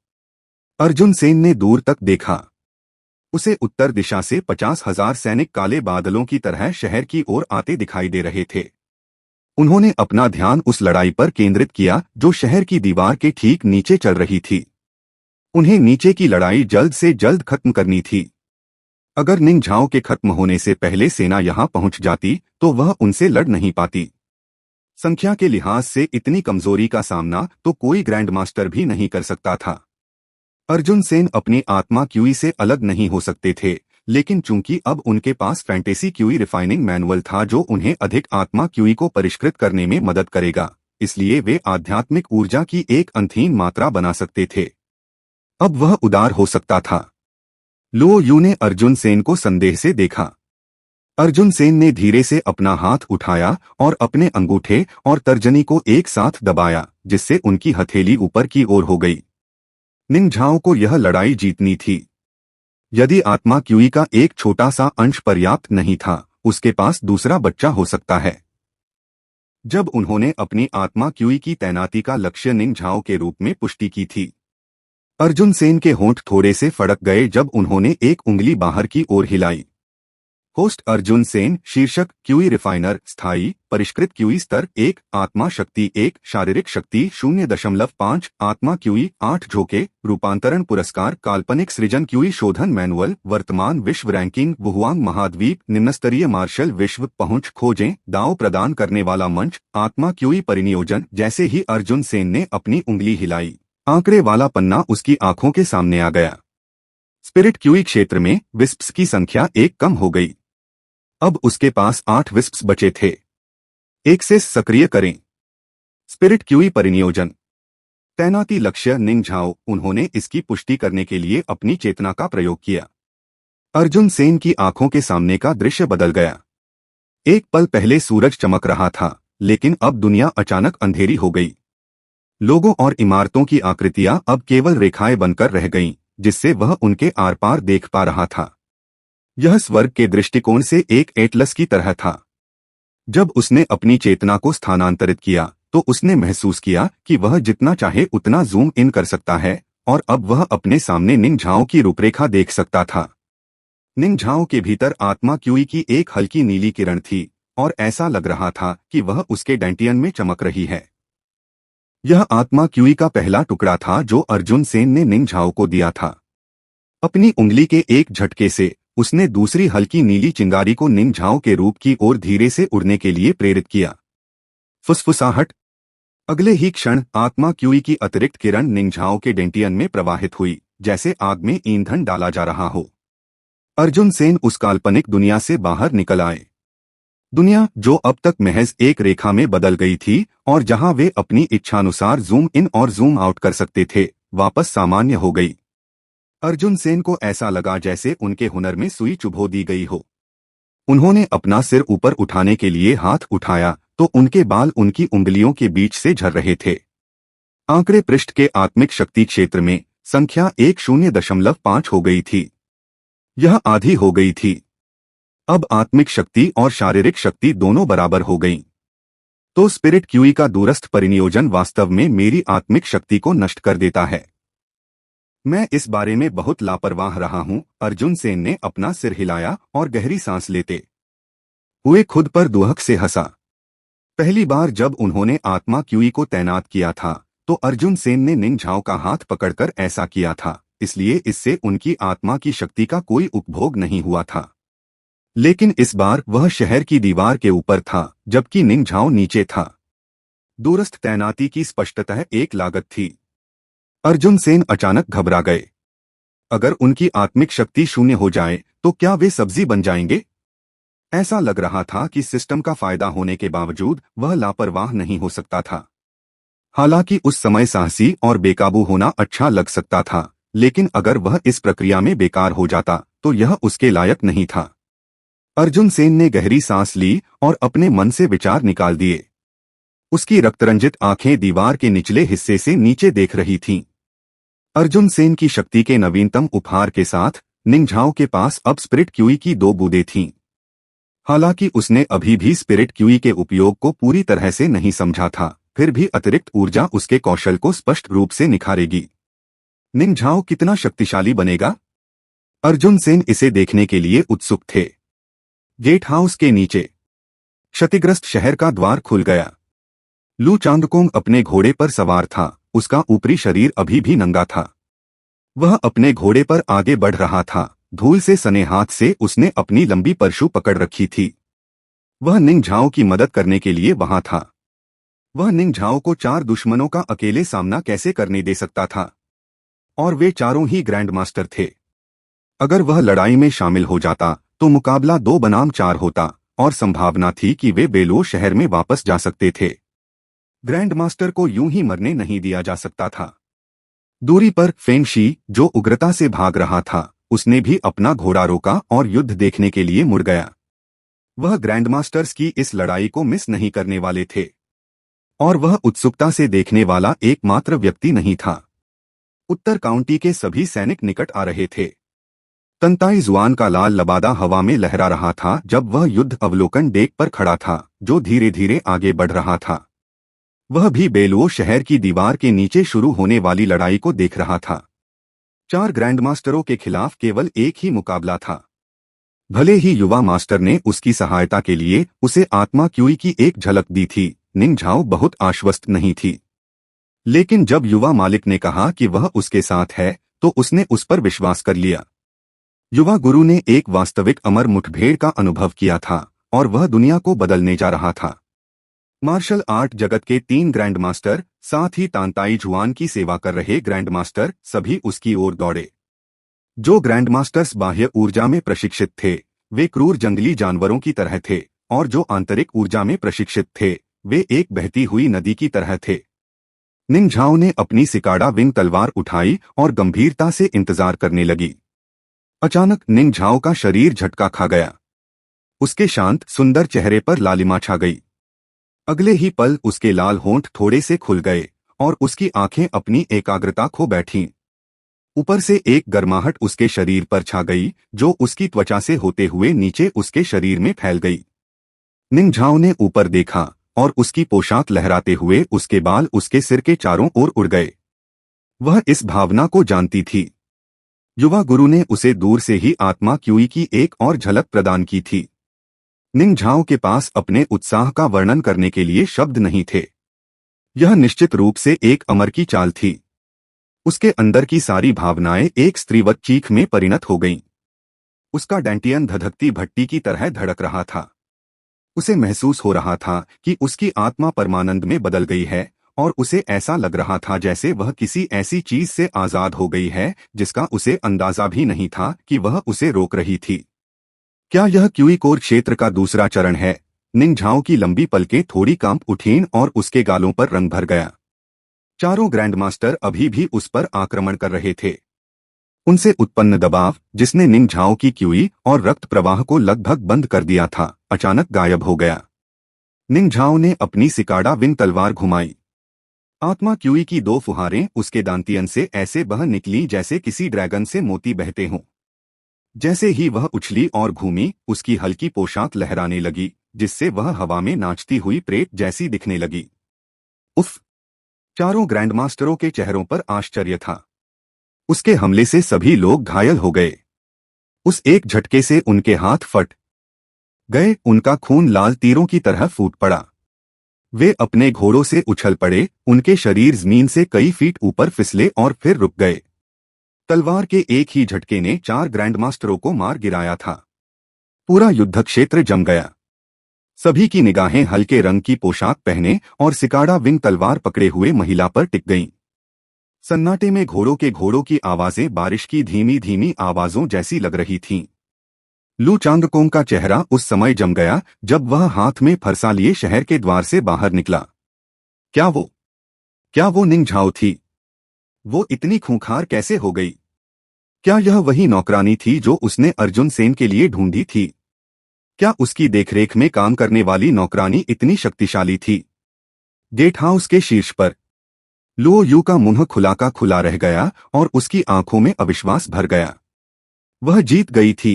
अर्जुन सेन ने दूर तक देखा। उसे उत्तर दिशा से 50,000 सैनिक काले बादलों की तरह शहर की ओर आते दिखाई दे रहे थे। उन्होंने अपना ध्यान उस लड़ाई पर केंद्रित किया जो शहर की दीवार के ठीक नीचे चल रही थी। उन्हें नीचे की लड़ाई जल्द से जल्द खत्म करनी थी। अगर निंग झाओ के खत्म होने से पहले सेना यहां पहुंच जाती तो वह उनसे लड़ नहीं पाती। संख्या के लिहाज से इतनी कमजोरी का सामना तो कोई ग्रैंडमास्टर भी नहीं कर सकता था। अर्जुन सेन अपनी आत्मा क्यूई से अलग नहीं हो सकते थे, लेकिन चूंकि अब उनके पास फैंटेसी क्यूई रिफाइनिंग मैनुअल था जो उन्हें अधिक आत्मा क्यूई को परिष्कृत करने में मदद करेगा, इसलिए वे आध्यात्मिक ऊर्जा की एक अनथीन मात्रा बना सकते थे। अब वह उदार हो सकता था। लुओ यू ने अर्जुन सेन को संदेह से देखा। अर्जुन सेन ने धीरे से अपना हाथ उठाया और अपने अंगूठे और तर्जनी को एक साथ दबाया, जिससे उनकी हथेली ऊपर की ओर हो गई। निंग झाओ को यह लड़ाई जीतनी थी। यदि आत्मा क्यूई का एक छोटा सा अंश पर्याप्त नहीं था, उसके पास दूसरा बच्चा हो सकता है। जब उन्होंने अपनी आत्मा क्यूई की तैनाती का लक्ष्य निंग झाओ के रूप में पुष्टि की थी, अर्जुन सेन के होंठ थोड़े से फड़क गए जब उन्होंने एक उंगली बाहर की ओर हिलाई। होस्ट अर्जुन सेन, शीर्षक क्यूई रिफाइनर, स्थायी परिष्कृत क्यूई स्तर 1, आत्मा शक्ति 1, शारीरिक शक्ति 0.5, आत्मा क्यूई 8 झोंके, रूपांतरण पुरस्कार, काल्पनिक सृजन क्यूई शोधन मैनुअल, वर्तमान विश्व रैंकिंग, वुहुआंग महाद्वीप, निम्नस्तरीय मार्शल विश्व पहुंच खोजें, दाव प्रदान करने वाला मंच, आत्मा क्यूई परिनियोजन। जैसे ही अर्जुन सेन ने अपनी उंगली हिलाई, आंकड़े वाला पन्ना उसकी आंखों के सामने आ गया। स्पिरिट क्यूई क्षेत्र में विस्प्स की संख्या 1 कम हो गई। अब उसके पास 8 विस्प्स बचे थे। एक्सेस सक्रिय करें। स्पिरिट क्यूई परिनियोजन। तैनाती लक्ष्य निंग झाओ। उन्होंने इसकी पुष्टि करने के लिए अपनी चेतना का प्रयोग किया। अर्जुन सेन की आंखों के सामने का दृश्य बदल गया। एक पल पहले सूरज चमक रहा था, लेकिन अब दुनिया अचानक अंधेरी हो गई। लोगों और इमारतों की आकृतियां अब केवल रेखाएं बनकर रह गईं, जिससे वह उनके आर पार देख पा रहा था। यह स्वर्ग के दृष्टिकोण से एक एटलस की तरह था। जब उसने अपनी चेतना को स्थानांतरित किया तो उसने महसूस किया कि वह जितना चाहे उतना जूम इन कर सकता है, और अब वह अपने सामने निंग झाओ की रूपरेखा देख सकता था। निंग झाओ के भीतर आत्मा क्यूई की एक हल्की नीली किरण थी, और ऐसा लग रहा था कि वह उसके डेंटियन में चमक रही है। यह आत्मा क्यूई का पहला टुकड़ा था जो अर्जुन सेन ने निंग झाओ को दिया था। अपनी उंगली के एक झटके से उसने दूसरी हल्की नीली चिंगारी को निंग झाओ के रूप की ओर धीरे से उड़ने के लिए प्रेरित किया। फुसफुसाहट। अगले ही क्षण आत्मा क्यूई की अतिरिक्त किरण निंग झाओ के डेंटियन में प्रवाहित हुई, जैसे आग में ईंधन डाला जा रहा हो। अर्जुन सेन उस काल्पनिक दुनिया से बाहर निकल आए। दुनिया जो अब तक महज एक रेखा में बदल गई थी और जहां वे अपनी इच्छानुसार जूम इन और जूम आउट कर सकते थे, वापस सामान्य हो गई। अर्जुन सेन को ऐसा लगा जैसे उनके हुनर में सुई चुभो दी गई हो। उन्होंने अपना सिर ऊपर उठाने के लिए हाथ उठाया तो उनके बाल उनकी उंगलियों के बीच से झड़ रहे थे। आंकड़े पृष्ठ के आत्मिक शक्ति क्षेत्र में संख्या 1.5 हो गई थी। यह आधी हो गई थी। अब आत्मिक शक्ति और शारीरिक शक्ति दोनों बराबर हो गईं। तो स्पिरिट क्यूई का दूरस्थ परिनियोजन वास्तव में मेरी आत्मिक शक्ति को नष्ट कर देता है। मैं इस बारे में बहुत लापरवाह रहा हूँ। अर्जुन सेन ने अपना सिर हिलाया और गहरी सांस लेते हुए खुद पर दुहक से हंसा। पहली बार जब उन्होंने आत्मा क्यूई को तैनात किया था तो अर्जुन सेन ने निंग झाओ का हाथ पकड़कर ऐसा किया था, इसलिए इससे उनकी आत्मा की शक्ति का कोई उपभोग नहीं हुआ था। लेकिन इस बार वह शहर की दीवार के ऊपर था जबकि निंग झाओ नीचे था। दूरस्थ तैनाती की स्पष्टतः एक लागत थी। अर्जुन सेन अचानक घबरा गए। अगर उनकी आत्मिक शक्ति शून्य हो जाए तो क्या वे सब्जी बन जाएंगे? ऐसा लग रहा था कि सिस्टम का फायदा होने के बावजूद वह लापरवाह नहीं हो सकता था। हालांकि उस समय साहसी और बेकाबू होना अच्छा लग सकता था, लेकिन अगर वह इस प्रक्रिया में बेकार हो जाता तो यह उसके लायक नहीं था। अर्जुन सेन ने गहरी सांस ली और अपने मन से विचार निकाल दिए। उसकी रक्तरंजित आंखें दीवार के निचले हिस्से से नीचे देख रही थीं। अर्जुन सेन की शक्ति के नवीनतम उपहार के साथ निंग झाओ के पास अब स्पिरिट क्यूई की 2 बूंदें थीं। हालांकि उसने अभी भी स्पिरिट क्यूई के उपयोग को पूरी तरह से नहीं समझा था, फिर भी अतिरिक्त ऊर्जा उसके कौशल को स्पष्ट रूप से निखारेगी। निंग झाओ कितना शक्तिशाली बनेगा? अर्जुन सेन इसे देखने के लिए उत्सुक थे। गेट हाउस के नीचे क्षतिग्रस्त शहर का द्वार खुल गया। लू चांगकोंग अपने घोड़े पर सवार था। उसका ऊपरी शरीर अभी भी नंगा था। वह अपने घोड़े पर आगे बढ़ रहा था। धूल से सने हाथ से उसने अपनी लंबी परशु पकड़ रखी थी। वह निंग झाओ की मदद करने के लिए वहां था। वह निंग झाओ को 4 दुश्मनों का अकेले सामना कैसे करने दे सकता था? और वे चारों ही ग्रैंड मास्टर थे। अगर वह लड़ाई में शामिल हो जाता तो मुकाबला 2 बनाम 4 होता और संभावना थी कि वे बेलो शहर में वापस जा सकते थे। ग्रैंड मास्टर को यूं ही मरने नहीं दिया जा सकता था। दूरी पर फेंग शी, जो उग्रता से भाग रहा था, उसने भी अपना घोड़ा रोका और युद्ध देखने के लिए मुड़ गया। वह ग्रैंड मास्टर्स की इस लड़ाई को मिस नहीं करने वाले थे और वह उत्सुकता से देखने वाला एकमात्र व्यक्ति नहीं था। उत्तर काउंटी के सभी सैनिक निकट आ रहे थे। तंताई जुआन का लाल लबादा हवा में लहरा रहा था जब वह युद्ध अवलोकन डेक पर खड़ा था, जो धीरे धीरे आगे बढ़ रहा था। वह भी बेलुओ शहर की दीवार के नीचे शुरू होने वाली लड़ाई को देख रहा था। 4 ग्रैंडमास्टरों के खिलाफ केवल एक ही मुकाबला था। भले ही युवा मास्टर ने उसकी सहायता के लिए उसे आत्मा क्यूई की एक झलक दी थी, निंग झाओ बहुत आश्वस्त नहीं थी। लेकिन जब युवा मालिक ने कहा कि वह उसके साथ है तो उसने उस पर विश्वास कर लिया। युवा गुरु ने एक वास्तविक अमर मुठभेड़ का अनुभव किया था और वह दुनिया को बदलने जा रहा था। मार्शल आर्ट जगत के 3 ग्रैंड मास्टर, साथ ही तांताई जुआन की सेवा कर रहे ग्रैंड मास्टर, सभी उसकी ओर दौड़े। जो ग्रैंड मास्टर्स बाह्य ऊर्जा में प्रशिक्षित थे वे क्रूर जंगली जानवरों की तरह थे और जो आंतरिक ऊर्जा में प्रशिक्षित थे वे एक बहती हुई नदी की तरह थे। निंग झाओ ने अपनी सिकाड़ा विंग तलवार उठाई और गंभीरता से इंतजार करने लगी। अचानक निंग झाओ का शरीर झटका खा गया। उसके शांत सुंदर चेहरे पर लालिमा छा गई। अगले ही पल उसके लाल होंठ थोड़े से खुल गए और उसकी आंखें अपनी एकाग्रता खो बैठीं। ऊपर से एक गर्माहट उसके शरीर पर छा गई जो उसकी त्वचा से होते हुए नीचे उसके शरीर में फैल गई। निंग झाओ ने ऊपर देखा और उसकी पोशाक लहराते हुए उसके बाल उसके सिर के चारों ओर उड़ गए। वह इस भावना को जानती थी। युवा गुरु ने उसे दूर से ही आत्मा क्यूई की एक और झलक प्रदान की थी। निंग झाओ के पास अपने उत्साह का वर्णन करने के लिए शब्द नहीं थे। यह निश्चित रूप से एक अमर की चाल थी। उसके अंदर की सारी भावनाएं एक स्त्रीवत चीख में परिणत हो गईं। उसका डैंटियन धधकती भट्टी की तरह धड़क रहा था। उसे महसूस हो रहा था कि उसकी आत्मा परमानंद में बदल गई है और उसे ऐसा लग रहा था जैसे वह किसी ऐसी चीज से आजाद हो गई है जिसका उसे अंदाजा भी नहीं था कि वह उसे रोक रही थी। क्या यह क्यूई कोर क्षेत्र का दूसरा चरण है? निंग झाओ की लंबी पलकें थोड़ी कांप उठीं और उसके गालों पर रंग भर गया। चारों ग्रैंडमास्टर अभी भी उस पर आक्रमण कर रहे थे। उनसे उत्पन्न दबाव, जिसने निंग झाओ की क्यूई और रक्त प्रवाह को लगभग बंद कर दिया था, अचानक गायब हो गया। निंग झाओ ने अपनी सिकाड़ा विंग तलवार घुमाई। आत्मा क्यूई की 2 फुहारें उसके दांतियन से ऐसे बह निकली जैसे किसी ड्रैगन से मोती बहते हों। जैसे ही वह उछली और घूमी, उसकी हल्की पोशाक लहराने लगी जिससे वह हवा में नाचती हुई प्रेत जैसी दिखने लगी। उफ! चारों ग्रैंडमास्टरों के चेहरों पर आश्चर्य था। उसके हमले से सभी लोग घायल हो गए। उस एक झटके से उनके हाथ फट गए, उनका खून लाल तीरों की तरह फूट पड़ा। वे अपने घोड़ों से उछल पड़े, उनके शरीर जमीन से कई फीट ऊपर फिसले और फिर रुक गए। तलवार के एक ही झटके ने 4 ग्रैंडमास्टरों को मार गिराया था। पूरा युद्ध क्षेत्र जम गया। सभी की निगाहें हल्के रंग की पोशाक पहने और सिकाड़ा विंग तलवार पकड़े हुए महिला पर टिक गईं। सन्नाटे में घोड़ों की आवाजें बारिश की धीमी धीमी आवाजों जैसी लग रही थीं। लू चांगकोंग का चेहरा उस समय जम गया जब वह हाथ में फरसा लिए शहर के द्वार से बाहर निकला। क्या वो निंग झाओ थी? वो इतनी खूंखार कैसे हो गई? क्या यह वही नौकरानी थी जो उसने अर्जुन सेन के लिए ढूंढी थी? क्या उसकी देखरेख में काम करने वाली नौकरानी इतनी शक्तिशाली थी? गेट हाउस के शीर्ष पर लुओ यू का मुंह खुला का खुला रह गया और उसकी आंखों में अविश्वास भर गया। वह जीत गई थी।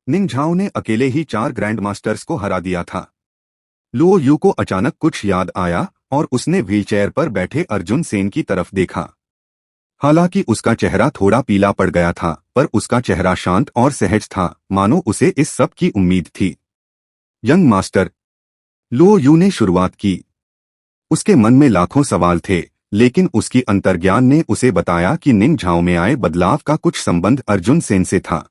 निंग झाओ ने अकेले ही 4 ग्रैंड मास्टर्स को हरा दिया था। लुओ यू को अचानक कुछ याद आया और उसने व्हीलचेयर पर बैठे अर्जुन सेन की तरफ देखा। हालांकि उसका चेहरा थोड़ा पीला पड़ गया था, पर उसका चेहरा शांत और सहज था, मानो उसे इस सब की उम्मीद थी। यंग मास्टर, लुओ यू ने शुरुआत की। उसके मन में लाखों सवाल थे, लेकिन उसकी अंतर्ज्ञान ने उसे बताया कि निंग झाओ में आए बदलाव का कुछ संबंध अर्जुन सेन से था।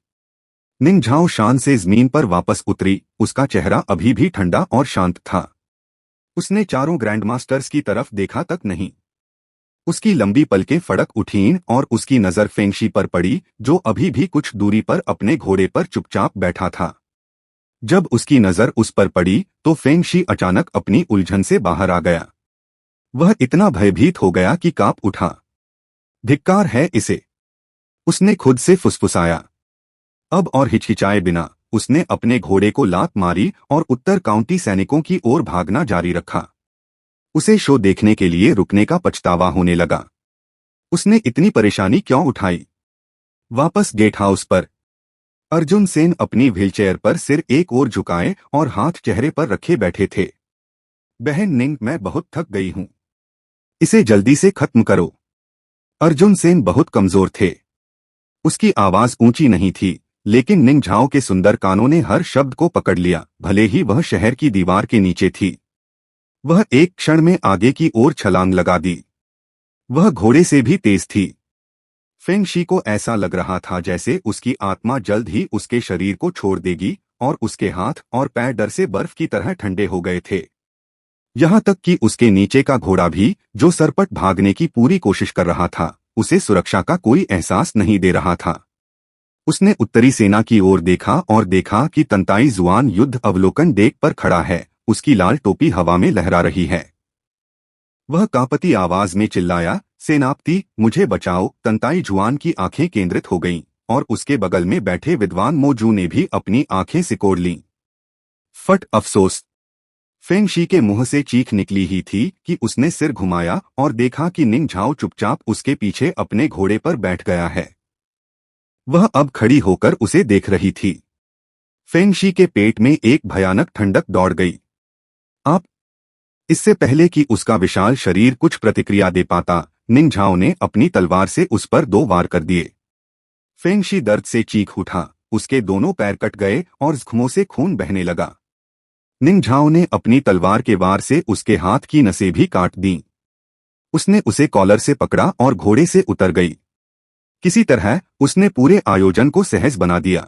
निंग झाओ शान से जमीन पर वापस उतरी, उसका चेहरा अभी भी ठंडा और शांत था। उसने चारों ग्रैंडमास्टर्स की तरफ देखा तक नहीं। उसकी लंबी पलकें फड़क उठीं और उसकी नजर फेंगशी पर पड़ी, जो अभी भी कुछ दूरी पर अपने घोड़े पर चुपचाप बैठा था। जब उसकी नजर उस पर पड़ी तो फेंगशी अचानक अपनी उलझन से बाहर आ गया। वह इतना भयभीत हो गया कि कांप उठा। धिक्कार है इसे, उसने खुद से फुसफुसाया। अब और हिचकिचाए बिना उसने अपने घोड़े को लात मारी और उत्तर काउंटी सैनिकों की ओर भागना जारी रखा। उसे शो देखने के लिए रुकने का पछतावा होने लगा। उसने इतनी परेशानी क्यों उठाई? वापस गेट हाउस पर अर्जुन सेन अपनी व्हीलचेयर पर सिर एक ओर झुकाए और हाथ चेहरे पर रखे बैठे थे। बहन निंग, मैं बहुत थक गई हूं। इसे जल्दी से खत्म करो। अर्जुन सेन बहुत कमजोर थे। उसकी आवाज ऊंची नहीं थी, लेकिन निंग झाओ के सुंदर कानों ने हर शब्द को पकड़ लिया, भले ही वह शहर की दीवार के नीचे थी। वह एक क्षण में आगे की ओर छलांग लगा दी। वह घोड़े से भी तेज थी। फेंगशी को ऐसा लग रहा था जैसे उसकी आत्मा जल्द ही उसके शरीर को छोड़ देगी और उसके हाथ और पैर डर से बर्फ की तरह ठंडे हो गए थे। यहाँ तक कि उसके नीचे का घोड़ा भी, जो सरपट भागने की पूरी कोशिश कर रहा था, उसे सुरक्षा का कोई एहसास नहीं दे रहा था। उसने उत्तरी सेना की ओर देखा और देखा कि तंताई जुआन युद्ध अवलोकन डेक पर खड़ा है, उसकी लाल टोपी हवा में लहरा रही है। वह कांपती आवाज में चिल्लाया, सेनापति, मुझे बचाओ। तंताई जुआन की आंखें केंद्रित हो गईं और उसके बगल में बैठे विद्वान मोजू ने भी अपनी आंखें सिकोड़ लीं। फट अफसोस! फेंगशी के मुंह से चीख निकली ही थी कि उसने सिर घुमाया और देखा कि निंग झाओ चुपचाप उसके पीछे अपने घोड़े पर बैठ गया है। वह अब खड़ी होकर उसे देख रही थी। फेंगशी के पेट में एक भयानक ठंडक दौड़ गई। आप! इससे पहले कि उसका विशाल शरीर कुछ प्रतिक्रिया दे पाता, निंग झाओ ने अपनी तलवार से उस पर 2 वार कर दिए। फेंगशी दर्द से चीख उठा, उसके दोनों पैर कट गए और जख्मों से खून बहने लगा। निंग झाओ ने अपनी तलवार के वार से उसके हाथ की नसें भी काट दीं। उसने उसे कॉलर से पकड़ा और घोड़े से उतर गई। किसी तरह उसने पूरे आयोजन को सहज बना दिया।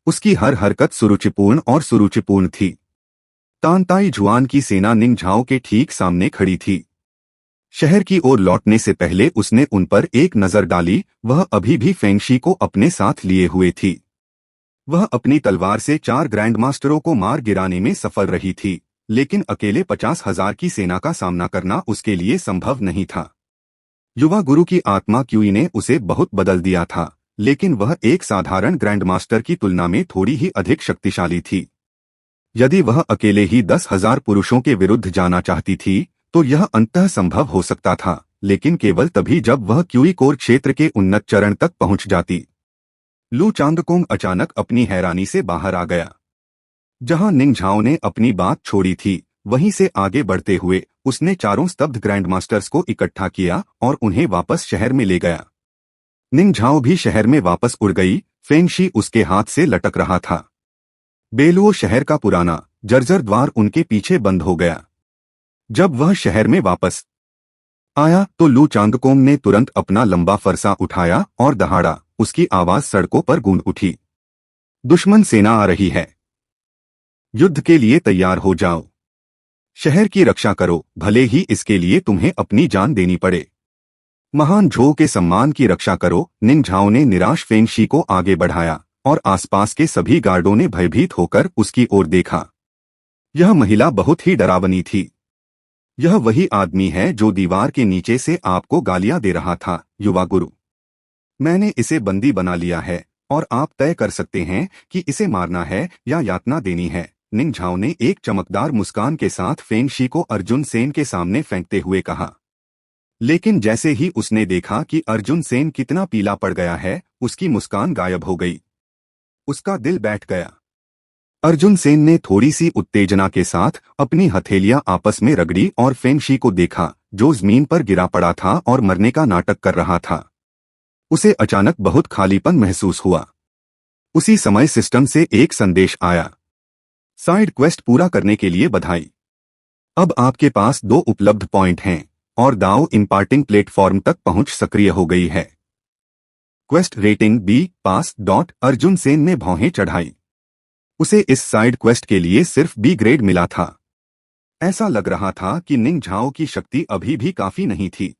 उसकी हर हरकत सुरुचिपूर्ण थी। तांताई जुआन की सेना निंग झाओ के ठीक सामने खड़ी थी। शहर की ओर लौटने से पहले उसने उन पर एक नजर डाली। वह अभी भी फेंगशी को अपने साथ लिए हुए थी। वह अपनी तलवार से 4 ग्रैंडमास्टरों को मार गिराने में सफल रही थी, लेकिन अकेले 50,000 की सेना का सामना करना उसके लिए संभव नहीं था। युवा गुरु की आत्मा क्यूई ने उसे बहुत बदल दिया था, लेकिन वह एक साधारण ग्रैंडमास्टर की तुलना में थोड़ी ही अधिक शक्तिशाली थी। यदि वह अकेले ही 10,000 पुरुषों के विरुद्ध जाना चाहती थी, तो यह अंततः संभव हो सकता था, लेकिन केवल तभी जब वह क्यूई कोर क्षेत्र के उन्नत चरण तक पहुंच जाती। लू चांगकोंग अचानक अपनी हैरानी से बाहर आ गया। जहां निंग झाओ ने अपनी बात छोड़ी थी, वहीं से आगे बढ़ते हुए उसने चारों स्तब्ध ग्रैंडमास्टर्स को इकट्ठा किया और उन्हें वापस शहर में ले गया। निंगझाओ भी शहर में वापस उड़ गई। फेंगशी उसके हाथ से लटक रहा था। बेलुओ शहर का पुराना जर्जर द्वार उनके पीछे बंद हो गया। जब वह शहर में वापस आया तो लू चांगकोंग ने तुरंत अपना लंबा फरसा उठाया और दहाड़ा। उसकी आवाज सड़कों पर गूंज उठी। दुश्मन सेना आ रही है, युद्ध के लिए तैयार हो जाओ। शहर की रक्षा करो, भले ही इसके लिए तुम्हें अपनी जान देनी पड़े। महान झो के सम्मान की रक्षा करो। निंगझाओ ने निराश फेंगशी को आगे बढ़ाया और आसपास के सभी गार्डों ने भयभीत होकर उसकी ओर देखा। यह महिला बहुत ही डरावनी थी। यह वही आदमी है जो दीवार के नीचे से आपको गालियां दे रहा था, युवा गुरु। मैंने इसे बंदी बना लिया है और आप तय कर सकते हैं कि इसे मारना है या यातना देनी है। निंगझाओ ने एक चमकदार मुस्कान के साथ फेंगशी को अर्जुन सेन के सामने फेंकते हुए कहा। लेकिन जैसे ही उसने देखा कि अर्जुन सेन कितना पीला पड़ गया है, उसकी मुस्कान गायब हो गई। उसका दिल बैठ गया। अर्जुन सेन ने थोड़ी सी उत्तेजना के साथ अपनी हथेलियां आपस में रगड़ी और फेंगशी को देखा, जो जमीन पर गिरा पड़ा था और मरने का नाटक कर रहा था। उसे अचानक बहुत खालीपन महसूस हुआ। उसी समय सिस्टम से एक संदेश आया। साइड क्वेस्ट पूरा करने के लिए बधाई। अब आपके पास 2 उपलब्ध पॉइंट हैं और दाव इम्पार्टिंग प्लेटफॉर्म तक पहुंच सक्रिय हो गई है। क्वेस्ट रेटिंग बी पास डॉट। अर्जुन सेन ने भौहें चढ़ाई। उसे इस साइड क्वेस्ट के लिए सिर्फ बी ग्रेड मिला था। ऐसा लग रहा था कि निंगझाओ की शक्ति अभी भी काफी नहीं थी।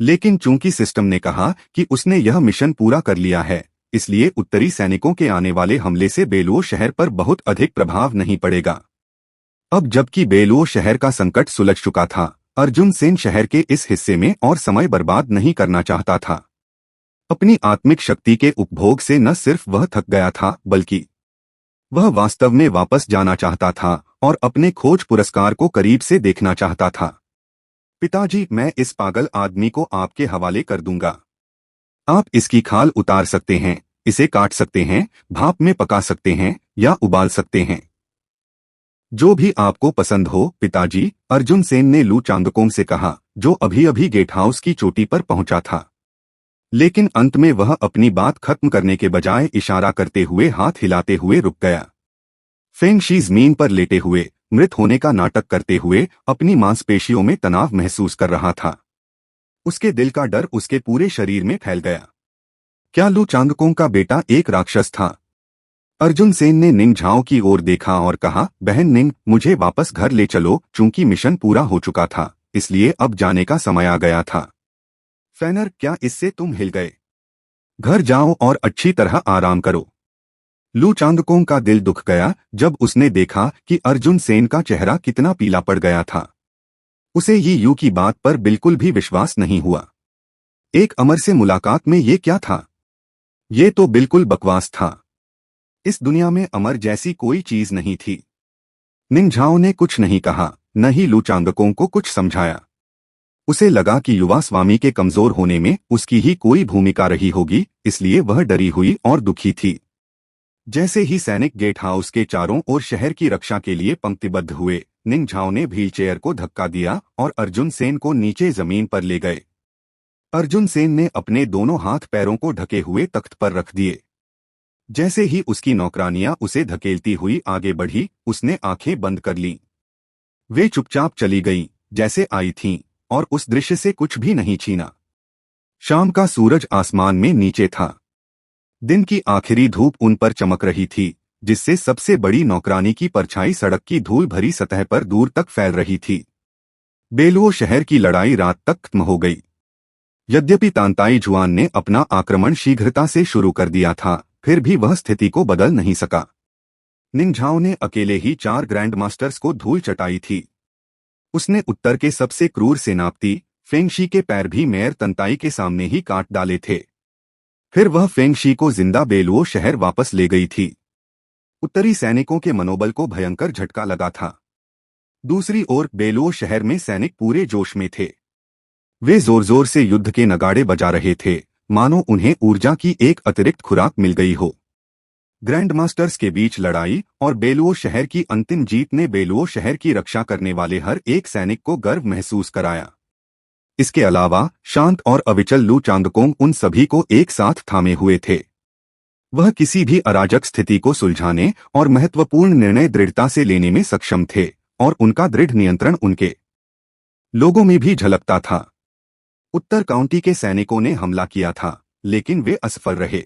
लेकिन चूंकि सिस्टम ने कहा कि उसने यह मिशन पूरा कर लिया है, इसलिए उत्तरी सैनिकों के आने वाले हमले से बेलुओ शहर पर बहुत अधिक प्रभाव नहीं पड़ेगा। अब जबकि बेलुओ शहर का संकट सुलझ चुका था, अर्जुन सेन शहर के इस हिस्से में और समय बर्बाद नहीं करना चाहता था। अपनी आत्मिक शक्ति के उपभोग से न सिर्फ वह थक गया था, बल्कि वह वास्तव में वापस जाना चाहता था और अपने खोज पुरस्कार को करीब से देखना चाहता था। पिताजी, मैं इस पागल आदमी को आपके हवाले कर दूंगा। आप इसकी खाल उतार सकते हैं, इसे काट सकते हैं, भाप में पका सकते हैं या उबाल सकते हैं। जो भी आपको पसंद हो पिताजी, अर्जुन सेन ने लू चांगकोंग से कहा, जो अभी अभी गेट हाउस की चोटी पर पहुंचा था। लेकिन अंत में वह अपनी बात खत्म करने के बजाय इशारा करते हुए हाथ हिलाते हुए रुक गया। फेंगशी जमीन पर लेटे हुए मृत होने का नाटक करते हुए अपनी मांसपेशियों में तनाव महसूस कर रहा था। उसके दिल का डर उसके पूरे शरीर में फैल गया। क्या लू चांगकोंग का बेटा एक राक्षस था? अर्जुन सेन ने निंगझाओ की ओर देखा और कहा, बहन निंग, मुझे वापस घर ले चलो। चूंकि मिशन पूरा हो चुका था, इसलिए अब जाने का समय आ गया था। फेनर, क्या इससे तुम हिल गए? घर जाओ और अच्छी तरह आराम करो। लू चांगकोंग का दिल दुख गया जब उसने देखा कि अर्जुन सेन का चेहरा कितना पीला पड़ गया था। उसे ये यू की बात पर बिल्कुल भी विश्वास नहीं हुआ। एक अमर से मुलाकात में ये क्या था? ये तो बिल्कुल बकवास था। इस दुनिया में अमर जैसी कोई चीज नहीं थी। निंगझाओ ने कुछ नहीं कहा, न ही लू चांगकोंग को कुछ समझाया। उसे लगा कि युवा स्वामी के कमजोर होने में उसकी ही कोई भूमिका रही होगी, इसलिए वह डरी हुई और दुखी थी। जैसे ही सैनिक गेट हाउस के चारों ओर शहर की रक्षा के लिए पंक्तिबद्ध हुए, निंगझाओ ने व्हीलचेयर को धक्का दिया और अर्जुन सेन को नीचे जमीन पर ले गए। अर्जुन सेन ने अपने दोनों हाथ पैरों को ढके हुए तख्त पर रख दिए। जैसे ही उसकी नौकरानियां उसे धकेलती हुई आगे बढ़ी, उसने आंखें बंद कर लीं। वे चुपचाप चली गईं, जैसे आई थीं, और उस दृश्य से कुछ भी नहीं छीना। शाम का सूरज आसमान में नीचे था। दिन की आखिरी धूप उन पर चमक रही थी, जिससे सबसे बड़ी नौकरानी की परछाई सड़क की धूल भरी सतह पर दूर तक फैल रही थी। बेलुओ शहर की लड़ाई रात तक खत्म हो गई। यद्यपि तांताई जुआन ने अपना आक्रमण शीघ्रता से शुरू कर दिया था, फिर भी वह स्थिति को बदल नहीं सका। निंगझाओ ने अकेले ही 4 ग्रैंड मास्टर्स को धूल चटाई थी। उसने उत्तर के सबसे क्रूर सेनापति फेंगशी के पैर भी मेयर तंताई के सामने ही काट डाले थे। फिर वह फेंगशी को जिंदा बेलुओ शहर वापस ले गई थी। उत्तरी सैनिकों के मनोबल को भयंकर झटका लगा था। दूसरी ओर बेलुओ शहर में सैनिक पूरे जोश में थे। वे जोर जोर से युद्ध के नगाड़े बजा रहे थे, मानो उन्हें ऊर्जा की एक अतिरिक्त खुराक मिल गई हो। ग्रैंड मास्टर्स के बीच लड़ाई और बेलुओ शहर की अंतिम जीत ने बेलुओ शहर की रक्षा करने वाले हर एक सैनिक को गर्व महसूस कराया। इसके अलावा शांत और अविचल लू चांगकोंग उन सभी को एक साथ थामे हुए थे। वह किसी भी अराजक स्थिति को सुलझाने और महत्वपूर्ण निर्णय दृढ़ता से लेने में सक्षम थे और उनका दृढ़ नियंत्रण उनके लोगों में भी झलकता था। उत्तर काउंटी के सैनिकों ने हमला किया था, लेकिन वे असफल रहे।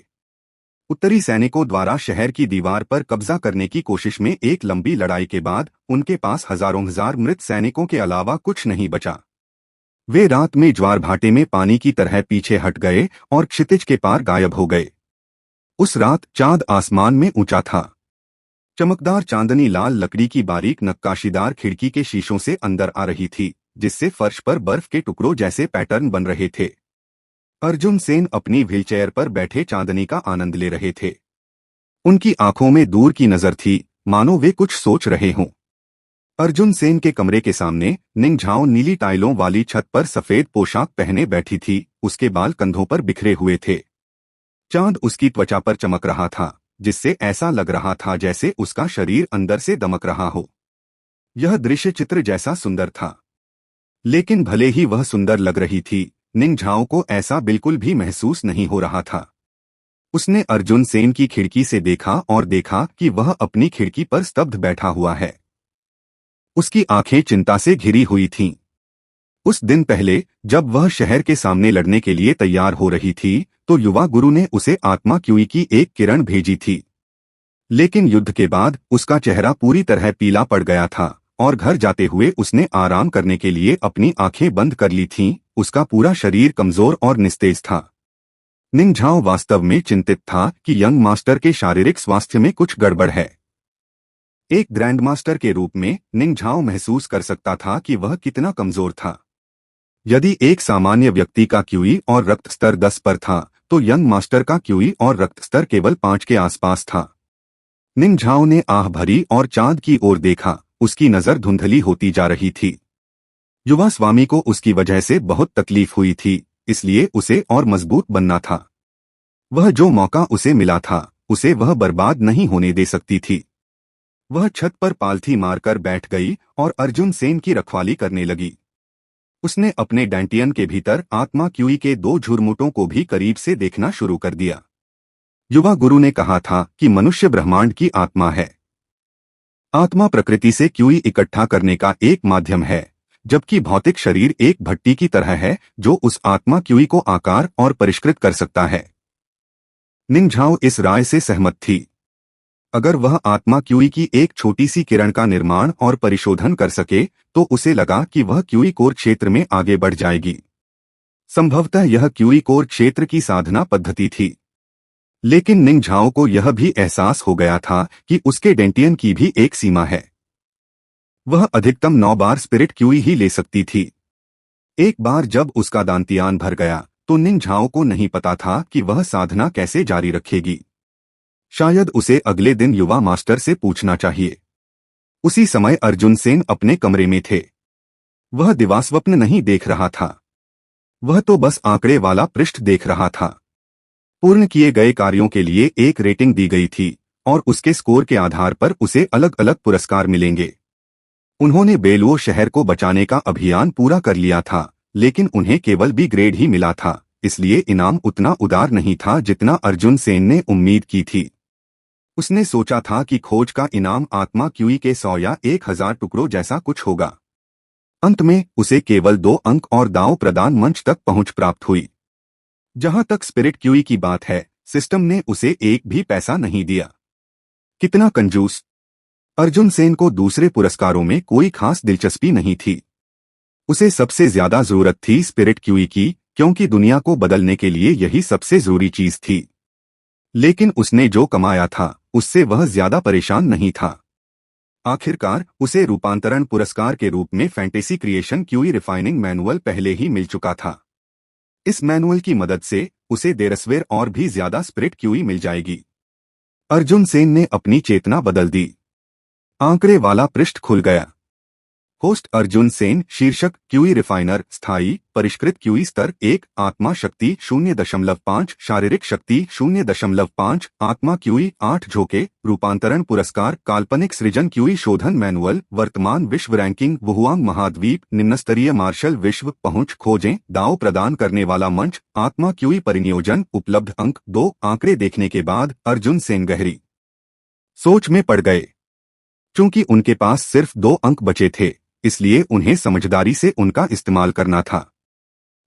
उत्तरी सैनिकों द्वारा शहर की दीवार पर कब्जा करने की कोशिश में एक लंबी लड़ाई के बाद उनके पास हजारों हजार मृत सैनिकों के अलावा कुछ नहीं बचा। वे रात में ज्वार भाटे में पानी की तरह पीछे हट गए और क्षितिज के पार गायब हो गए। उस रात चांद आसमान में ऊंचा था। चमकदार चांदनी लाल लकड़ी की बारीक नक्काशीदार खिड़की के शीशों से अंदर आ रही थी, जिससे फर्श पर बर्फ के टुकड़ों जैसे पैटर्न बन रहे थे। अर्जुन सेन अपनी व्हीलचेयर पर बैठे चांदनी का आनंद ले रहे थे। उनकी आंखों में दूर की नजर थी, मानो वे कुछ सोच रहे हों। अर्जुन सेन के कमरे के सामने निंग झाओ नीली टाइलों वाली छत पर सफेद पोशाक पहने बैठी थी। उसके बाल कंधों पर बिखरे हुए थे। चांद उसकी त्वचा पर चमक रहा था, जिससे ऐसा लग रहा था जैसे उसका शरीर अंदर से दमक रहा हो। यह दृश्य चित्र जैसा सुंदर था। लेकिन भले ही वह सुंदर लग रही थी, निंग झाओ को ऐसा बिल्कुल भी महसूस नहीं हो रहा था। उसने अर्जुन सेन की खिड़की से देखा और देखा कि वह अपनी खिड़की पर स्तब्ध बैठा हुआ है। उसकी आंखें चिंता से घिरी हुई थीं। उस दिन पहले जब वह शहर के सामने लड़ने के लिए तैयार हो रही थी, तो युवा गुरु ने उसे आत्मा क्यूई की एक किरण भेजी थी। लेकिन युद्ध के बाद उसका चेहरा पूरी तरह पीला पड़ गया था और घर जाते हुए उसने आराम करने के लिए अपनी आंखें बंद कर ली थीं। उसका पूरा शरीर कमजोर और निस्तेज था। निंग झाओ वास्तव में चिंतित था कि यंग मास्टर के शारीरिक स्वास्थ्य में कुछ गड़बड़ है। एक ग्रैंड मास्टर के रूप में निंग झाओ महसूस कर सकता था कि वह कितना कमजोर था। यदि एक सामान्य व्यक्ति का क्यूई और रक्त स्तर 10 पर था, तो यंग मास्टर का क्यूई और रक्त स्तर केवल 5 के आसपास था। निंग झाओ ने आह भरी और चांद की ओर देखा। उसकी नजर धुंधली होती जा रही थी। युवा स्वामी को उसकी वजह से बहुत तकलीफ हुई थी, इसलिए उसे और मजबूत बनना था। वह जो मौका उसे मिला था, उसे वह बर्बाद नहीं होने दे सकती थी। वह छत पर पालथी मारकर बैठ गई और अर्जुन सेन की रखवाली करने लगी। उसने अपने डैंटियन के भीतर आत्मा क्यूई के 2 झुरमुटों को भी करीब से देखना शुरू कर दिया। युवा गुरु ने कहा था कि मनुष्य ब्रह्मांड की आत्मा है। आत्मा प्रकृति से क्यूई इकट्ठा करने का एक माध्यम है, जबकि भौतिक शरीर एक भट्टी की तरह है जो उस आत्मा क्यूई को आकार और परिष्कृत कर सकता है। निंग झाओ इस राय से सहमत थी। अगर वह आत्मा क्यूई की एक छोटी सी किरण का निर्माण और परिशोधन कर सके, तो उसे लगा कि वह क्यूई कोर क्षेत्र में आगे बढ़ जाएगी। संभवतः यह क्यूई कोर क्षेत्र की साधना पद्धति थी। लेकिन निंग झाओ को यह भी एहसास हो गया था कि उसके डेंटियन की भी एक सीमा है। वह अधिकतम 9 बार स्पिरिट क्यूई ही ले सकती थी। एक बार जब उसका दांतियान भर गया, तो निंग झाओ को नहीं पता था कि वह साधना कैसे जारी रखेगी। शायद उसे अगले दिन युवा मास्टर से पूछना चाहिए। उसी समय अर्जुन सेन अपने कमरे में थे। वह दिवास्वप्न नहीं देख रहा था। वह तो बस आंकड़े वाला पृष्ठ देख रहा था। पूर्ण किए गए कार्यों के लिए एक रेटिंग दी गई थी और उसके स्कोर के आधार पर उसे अलग अलग पुरस्कार मिलेंगे। उन्होंने बेलुओ शहर को बचाने का अभियान पूरा कर लिया था, लेकिन उन्हें केवल बी ग्रेड ही मिला था, इसलिए इनाम उतना उदार नहीं था जितना अर्जुन सेन ने उम्मीद की थी। उसने सोचा था कि खोज का इनाम आत्मा क्यूई के 100 या 1000 टुकड़ों जैसा कुछ होगा। अंत में उसे केवल 2 अंक और दांव प्रदान मंच तक पहुंच प्राप्त हुई। जहां तक स्पिरिट क्यूई की बात है, सिस्टम ने उसे एक भी पैसा नहीं दिया। कितना कंजूस! अर्जुन सेन को दूसरे पुरस्कारों में कोई खास दिलचस्पी नहीं थी। उसे सबसे ज्यादा जरूरत थी स्पिरिट क्यूई की, क्योंकि दुनिया को बदलने के लिए यही सबसे जरूरी चीज थी। लेकिन उसने जो कमाया था, उससे वह ज्यादा परेशान नहीं था। आखिरकार उसे रूपांतरण पुरस्कार के रूप में fantasy creation QE refining manual पहले ही मिल चुका था। इस मैनुअल की मदद से उसे देरस्वेर और भी ज्यादा स्पिरिट क्यूई मिल जाएगी। अर्जुन सेन ने अपनी चेतना बदल दी। आंकड़े वाला पृष्ठ खुल गया। होस्ट अर्जुन सेन। शीर्षक क्यूई रिफाइनर। स्थायी परिष्कृत क्यूई स्तर 1। आत्मा शक्ति 0.5। शारीरिक शक्ति 0.5। आत्मा क्यूई 8। झोंके रूपांतरण पुरस्कार। काल्पनिक सृजन क्यूई शोधन मैनुअल। वर्तमान विश्व रैंकिंग। वुहुआंग महाद्वीप। निम्नस्तरीय मार्शल विश्व पहुंच खोजें। दाव प्रदान करने वाला मंच। आत्मा क्यूई परिनियोजन। उपलब्ध अंक 2। आंकड़े देखने के बाद अर्जुन सेन गहरी सोच में पड़ गए। चूंकि उनके पास सिर्फ 2 अंक बचे थे, इसलिए उन्हें समझदारी से उनका इस्तेमाल करना था।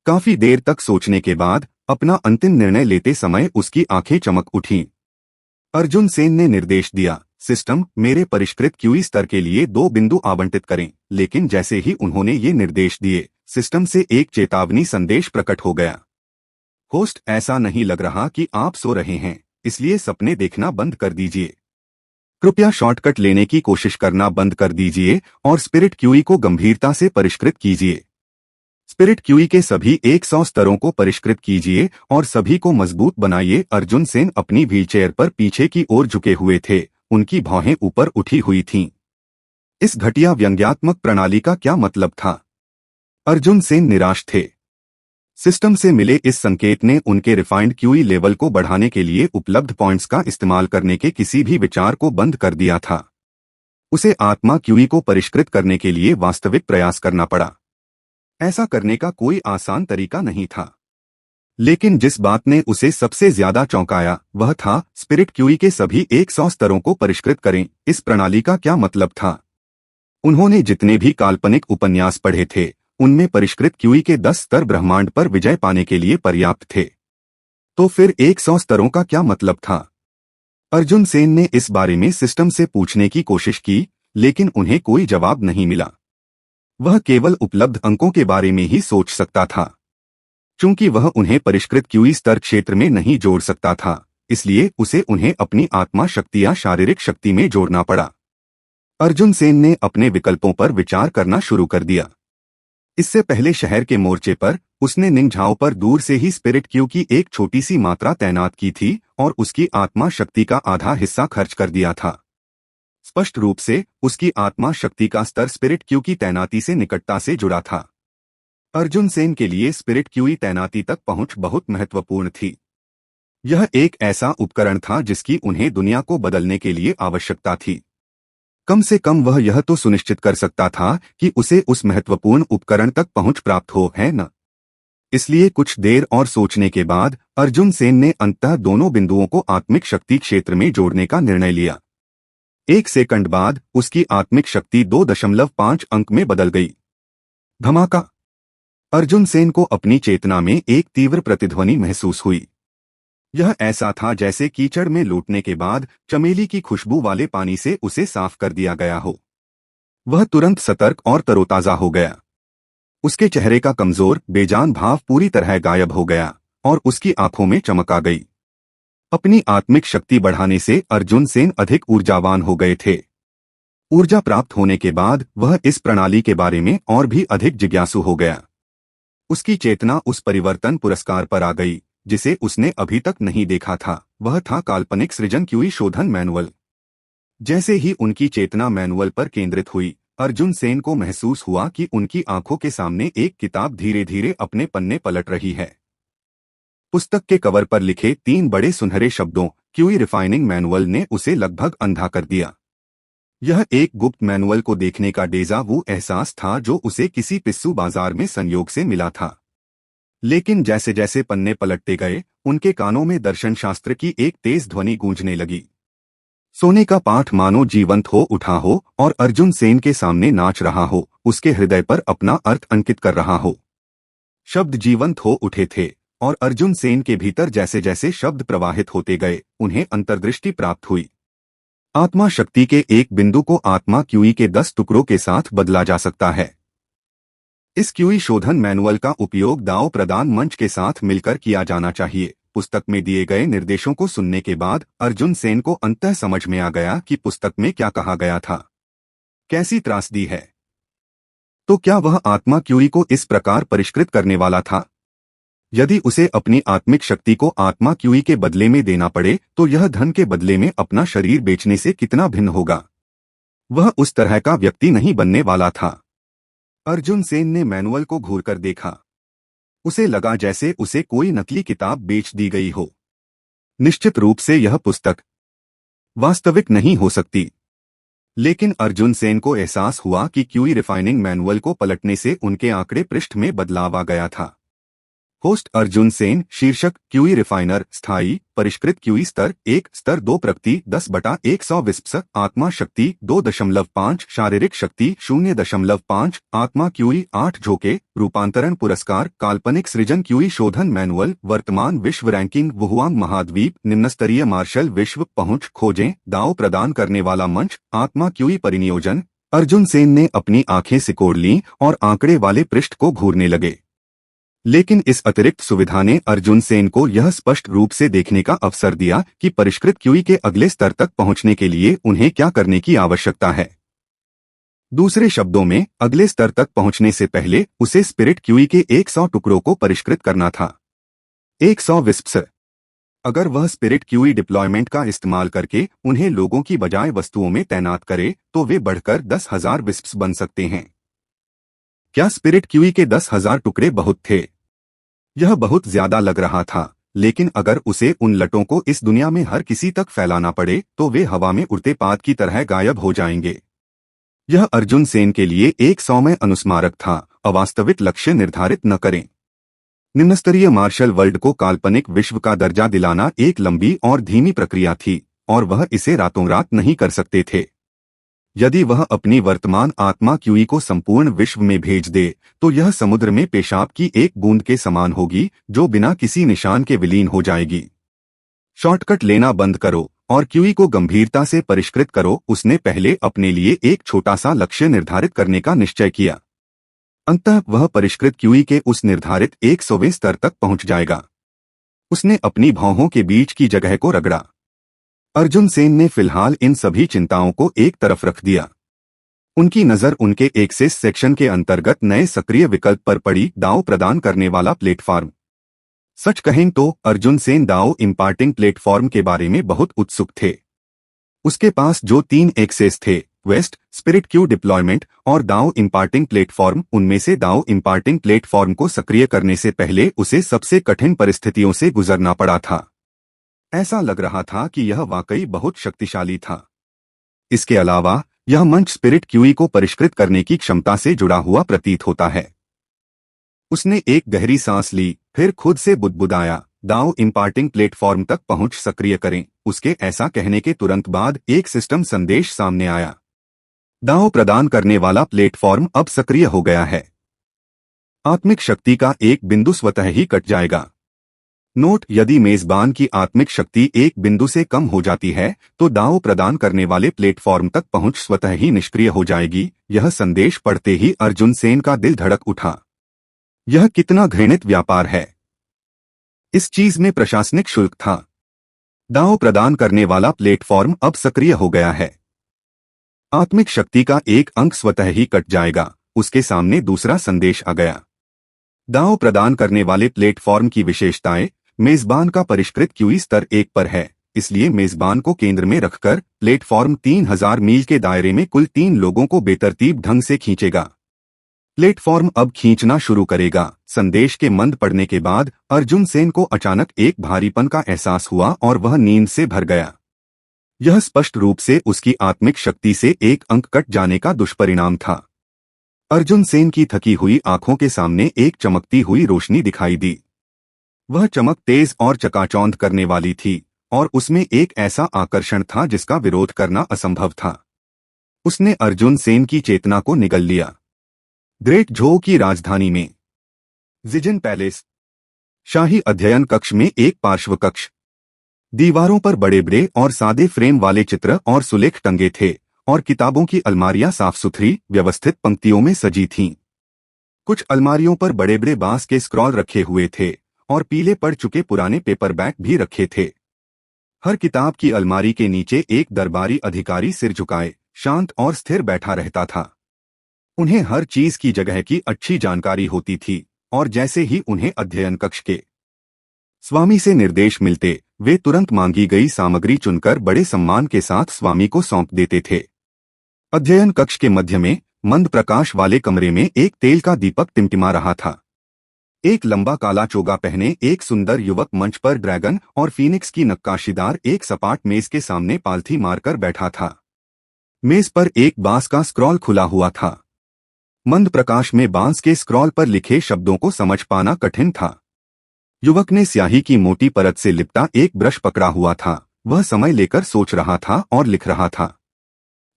काफी देर तक सोचने के बाद अपना अंतिम निर्णय लेते समय उसकी आंखें चमक उठीं। अर्जुन सेन ने निर्देश दिया, सिस्टम मेरे परिष्कृत क्यूई स्तर के लिए 2 बिंदु आवंटित करें। लेकिन जैसे ही उन्होंने ये निर्देश दिए, सिस्टम से एक चेतावनी संदेश प्रकट हो गया। होस्ट, ऐसा नहीं लग रहा कि आप सो रहे हैं, इसलिए सपने देखना बंद कर दीजिए। कृपया शॉर्टकट लेने की कोशिश करना बंद कर दीजिए और स्पिरिट क्यूई को गंभीरता से परिष्कृत कीजिए। स्पिरिट क्यूई के सभी 100 स्तरों को परिष्कृत कीजिए और सभी को मजबूत बनाइए। अर्जुन सेन अपनी व्हीलचेयर पर पीछे की ओर झुके हुए थे, उनकी भौहें ऊपर उठी हुई थीं। इस घटिया व्यंग्यात्मक प्रणाली का क्या मतलब था? अर्जुन सेन निराश थे। सिस्टम से मिले इस संकेत ने उनके रिफाइंड क्यूई लेवल को बढ़ाने के लिए उपलब्ध पॉइंट्स का इस्तेमाल करने के किसी भी विचार को बंद कर दिया था। उसे आत्मा क्यूई को परिष्कृत करने के लिए वास्तविक प्रयास करना पड़ा। ऐसा करने का कोई आसान तरीका नहीं था। लेकिन जिस बात ने उसे सबसे ज्यादा चौंकाया वह था, स्पिरिट क्यूई के सभी 100 स्तरों को परिष्कृत करें। इस प्रणाली का क्या मतलब था? उन्होंने जितने भी काल्पनिक उपन्यास पढ़े थे, उनमें परिष्कृत क्यूई के 10 स्तर ब्रह्मांड पर विजय पाने के लिए पर्याप्त थे। तो फिर 100 स्तरों का क्या मतलब था? अर्जुन सेन ने इस बारे में सिस्टम से पूछने की कोशिश की, लेकिन उन्हें कोई जवाब नहीं मिला। वह केवल उपलब्ध अंकों के बारे में ही सोच सकता था। चूंकि वह उन्हें परिष्कृत क्यूई स्तर क्षेत्र में नहीं जोड़ सकता था, इसलिए उसे उन्हें अपनी आत्मा शक्ति या शारीरिक शक्ति में जोड़ना पड़ा। अर्जुन सेन ने अपने विकल्पों पर विचार करना शुरू कर दिया। इससे पहले शहर के मोर्चे पर उसने निंगझाओ पर दूर से ही स्पिरिट क्यू की एक छोटी सी मात्रा तैनात की थी और उसकी आत्मा शक्ति का आधा हिस्सा खर्च कर दिया था। स्पष्ट रूप से उसकी आत्मा शक्ति का स्तर स्पिरिट क्यू की तैनाती से निकटता से जुड़ा था। अर्जुन सेन के लिए स्पिरिट क्यूई तैनाती तक पहुंच बहुत महत्वपूर्ण थी। यह एक ऐसा उपकरण था जिसकी उन्हें दुनिया को बदलने के लिए आवश्यकता थी। कम से कम वह यह तो सुनिश्चित कर सकता था कि उसे उस महत्वपूर्ण उपकरण तक पहुंच प्राप्त हो, है न? इसलिए कुछ देर और सोचने के बाद अर्जुन सेन ने अंततः दोनों बिंदुओं को आत्मिक शक्ति क्षेत्र में जोड़ने का निर्णय लिया। 1 सेकंड बाद उसकी आत्मिक शक्ति 2.5 अंक में बदल गई। धमाका! अर्जुन सेन को अपनी चेतना में एक तीव्र प्रतिध्वनि महसूस हुई। यह ऐसा था जैसे कीचड़ में लूटने के बाद चमेली की खुशबू वाले पानी से उसे साफ कर दिया गया हो। वह तुरंत सतर्क और तरोताजा हो गया। उसके चेहरे का कमजोर, बेजान भाव पूरी तरह गायब हो गया और उसकी आंखों में चमक आ गई। अपनी आत्मिक शक्ति बढ़ाने से अर्जुन सेन अधिक ऊर्जावान हो गए थे। ऊर्जा प्राप्त होने के बाद वह इस प्रणाली के बारे में और भी अधिक जिज्ञासु हो गया। उसकी चेतना उस परिवर्तन पुरस्कार पर आ गई जिसे उसने अभी तक नहीं देखा था। वह था काल्पनिक सृजन क्यूई शोधन मैनुअल। जैसे ही उनकी चेतना मैनुअल पर केंद्रित हुई, अर्जुन सेन को महसूस हुआ कि उनकी आंखों के सामने एक किताब धीरे धीरे अपने पन्ने पलट रही है। पुस्तक के कवर पर लिखे 3 बड़े सुनहरे शब्दों क्यूई रिफाइनिंग मैनुअल ने उसे लगभग अंधा कर दिया। यह एक गुप्त मैनुअल को देखने का डेजा वू एहसास था जो उसे किसी पिस्सू बाजार में संयोग से मिला था। लेकिन जैसे जैसे पन्ने पलटते गए, उनके कानों में दर्शन शास्त्र की एक तेज ध्वनि गूंजने लगी। सोने का पाठ मानो जीवंत हो उठा हो और अर्जुन सेन के सामने नाच रहा हो, उसके हृदय पर अपना अर्थ अंकित कर रहा हो। शब्द जीवंत हो उठे थे और अर्जुन सेन के भीतर जैसे जैसे शब्द प्रवाहित होते गए, उन्हें अंतर्दृष्टि प्राप्त हुई। आत्मा शक्ति के एक बिंदु को आत्मा क्यूई के 10 टुकड़ों के साथ बदला जा सकता है। इस क्यूई शोधन मैनुअल का उपयोग दाव प्रदान मंच के साथ मिलकर किया जाना चाहिए। पुस्तक में दिए गए निर्देशों को सुनने के बाद अर्जुन सेन को अंततः समझ में आ गया कि पुस्तक में क्या कहा गया था। कैसी त्रासदी है! तो क्या वह आत्मा क्यूई को इस प्रकार परिष्कृत करने वाला था? यदि उसे अपनी आत्मिक शक्ति को आत्मा क्यूई के बदले में देना पड़े तो यह धन के बदले में अपना शरीर बेचने से कितना भिन्न होगा। वह उस तरह का व्यक्ति नहीं बनने वाला था। अर्जुन सेन ने मैनुअल को घूरकर देखा। उसे लगा जैसे उसे कोई नकली किताब बेच दी गई हो। निश्चित रूप से यह पुस्तक वास्तविक नहीं हो सकती। लेकिन अर्जुन सेन को एहसास हुआ कि क्यूई रिफाइनिंग मैनुअल को पलटने से उनके आंकड़े पृष्ठ में बदलाव आ गया था। होस्ट अर्जुन सेन, शीर्षक क्यूई रिफाइनर, स्थायी परिष्कृत क्यूई स्तर 1, स्तर 2 प्रगति 10/100 विस्प्स, आत्मा शक्ति 2.5, शारीरिक शक्ति 0.5, आत्मा क्यूई 8 झोंके, रूपांतरण पुरस्कार, काल्पनिक सृजन क्यूई शोधन मैनुअल, वर्तमान विश्व रैंकिंग, वुहुआंग महाद्वीप, निम्नस्तरीय मार्शल विश्व पहुंच खोजें, दाव प्रदान करने वाला मंच, आत्मा क्यूई परिनियोजन। अर्जुन सेन ने अपनी आंखें सिकोड़ लीं और आंकड़े वाले पृष्ठ को घूरने लगे। लेकिन इस अतिरिक्त सुविधा ने अर्जुन सेन को यह स्पष्ट रूप से देखने का अवसर दिया कि परिष्कृत क्यूई के अगले स्तर तक पहुंचने के लिए उन्हें क्या करने की आवश्यकता है। दूसरे शब्दों में, अगले स्तर तक पहुंचने से पहले उसे स्पिरिट क्यूई के 100 टुकड़ों को परिष्कृत करना था। 100 विस्प्स। अगर वह स्पिरिट क्यूई डिप्लॉयमेंट का इस्तेमाल करके उन्हें लोगों की बजाय वस्तुओं में तैनात करे तो वे बढ़कर 10,000 विस्प्स बन सकते हैं। क्या स्पिरिट क्यूई के 10,000 टुकड़े बहुत थे? यह बहुत ज्यादा लग रहा था, लेकिन अगर उसे उन लटों को इस दुनिया में हर किसी तक फैलाना पड़े तो वे हवा में उड़ते पात की तरह गायब हो जाएंगे। यह अर्जुन सेन के लिए एक सौम्य अनुस्मारक था। अवास्तविक लक्ष्य निर्धारित न करें। निम्नस्तरीय मार्शल वर्ल्ड को काल्पनिक विश्व का दर्जा दिलाना एक लंबी और धीमी प्रक्रिया थी और वह इसे रातों रात नहीं कर सकते थे। यदि वह अपनी वर्तमान आत्मा क्यूई को संपूर्ण विश्व में भेज दे तो यह समुद्र में पेशाब की एक बूंद के समान होगी जो बिना किसी निशान के विलीन हो जाएगी। शॉर्टकट लेना बंद करो और क्यूई को गंभीरता से परिष्कृत करो। उसने पहले अपने लिए एक छोटा सा लक्ष्य निर्धारित करने का निश्चय किया। अंततः वह परिष्कृत क्यूई के उस निर्धारित 100वें स्तर तक पहुंच जाएगा। उसने अपनी भौहों के बीच की जगह को रगड़ा। अर्जुन सेन ने फिलहाल इन सभी चिंताओं को एक तरफ रख दिया। उनकी नजर उनके एक्सेस सेक्शन के अंतर्गत नए सक्रिय विकल्प पर पड़ी, दाव प्रदान करने वाला प्लेटफॉर्म। सच कहें तो अर्जुन सेन दाव इम्पार्टिंग प्लेटफॉर्म के बारे में बहुत उत्सुक थे। उसके पास जो 3 एक्सेस थे, वेस्ट, स्पिरिट क्यू डिप्लॉयमेंट और दाव इम्पार्टिंग प्लेटफॉर्म, उनमें से दाव इम्पार्टिंग प्लेटफॉर्म को सक्रिय करने से पहले उसे सबसे कठिन परिस्थितियों से गुजरना पड़ा था। ऐसा लग रहा था कि यह वाकई बहुत शक्तिशाली था। इसके अलावा यह मंच स्पिरिट क्यूई को परिष्कृत करने की क्षमता से जुड़ा हुआ प्रतीत होता है। उसने एक गहरी सांस ली, फिर खुद से बुदबुदाया, दाव इम्पार्टिंग प्लेटफॉर्म तक पहुंच सक्रिय करें। उसके ऐसा कहने के तुरंत बाद एक सिस्टम संदेश सामने आया। दाव प्रदान करने वाला प्लेटफॉर्म अब सक्रिय हो गया है। आत्मिक शक्ति का एक बिंदु स्वतः ही कट जाएगा। नोट: यदि मेजबान की आत्मिक शक्ति एक बिंदु से कम हो जाती है तो दाव प्रदान करने वाले प्लेटफॉर्म तक पहुंच स्वतः ही निष्क्रिय हो जाएगी। यह संदेश पढ़ते ही अर्जुन सेन का दिल धड़क उठा। यह कितना घृणित व्यापार है। इस चीज में प्रशासनिक शुल्क था। दाव प्रदान करने वाला प्लेटफॉर्म अब सक्रिय हो गया है। आत्मिक शक्ति का एक अंक स्वतः ही कट जाएगा। उसके सामने दूसरा संदेश आ गया। दाव प्रदान करने वाले प्लेटफॉर्म की विशेषताएं: मेजबान का परिष्कृत क्यूई स्तर 1 पर है, इसलिए मेजबान को केंद्र में रखकर प्लेटफॉर्म 3000 मील के दायरे में कुल 3 लोगों को बेतरतीब ढंग से खींचेगा। प्लेटफॉर्म अब खींचना शुरू करेगा। संदेश के मंद पड़ने के बाद अर्जुन सेन को अचानक एक भारीपन का एहसास हुआ और वह नींद से भर गया। यह स्पष्ट रूप से उसकी आत्मिक शक्ति से एक अंक कट जाने का दुष्परिणाम था। अर्जुन सेन की थकी हुई आंखों के सामने एक चमकती हुई रोशनी दिखाई दी। वह चमक तेज और चकाचौंध करने वाली थी और उसमें एक ऐसा आकर्षण था जिसका विरोध करना असंभव था। उसने अर्जुन सेन की चेतना को निगल लिया। ग्रेट झो की राजधानी में जिजन पैलेस, शाही अध्ययन कक्ष में एक पार्श्व कक्ष। दीवारों पर बड़े बड़े और सादे फ्रेम वाले चित्र और सुलेख टंगे थे और किताबों की अलमारियां साफ सुथरी व्यवस्थित पंक्तियों में सजी थीं। कुछ अलमारियों पर बड़े बड़े बांस के स्क्रॉल रखे हुए थे और पीले पड़ चुके पुराने पेपर बैग भी रखे थे। हर किताब की अलमारी के नीचे एक दरबारी अधिकारी सिर झुकाए, शांत और स्थिर बैठा रहता था। उन्हें हर चीज की जगह की अच्छी जानकारी होती थी और जैसे ही उन्हें अध्ययन कक्ष के स्वामी से निर्देश मिलते वे तुरंत मांगी गई सामग्री चुनकर बड़े सम्मान के साथ स्वामी को सौंप देते थे। अध्ययन कक्ष के मध्य में मंद प्रकाश वाले कमरे में एक तेल का दीपक टिमटिमा रहा था। एक लंबा काला चोगा पहने एक सुंदर युवक मंच पर ड्रैगन और फीनिक्स की नक्काशीदार एक सपाट मेज के सामने पालथी मारकर बैठा था। मेज पर एक बांस का स्क्रॉल खुला हुआ था। मंद प्रकाश में बांस के स्क्रॉल पर लिखे शब्दों को समझ पाना कठिन था। युवक ने स्याही की मोटी परत से लिपटा एक ब्रश पकड़ा हुआ था। वह समय लेकर सोच रहा था और लिख रहा था।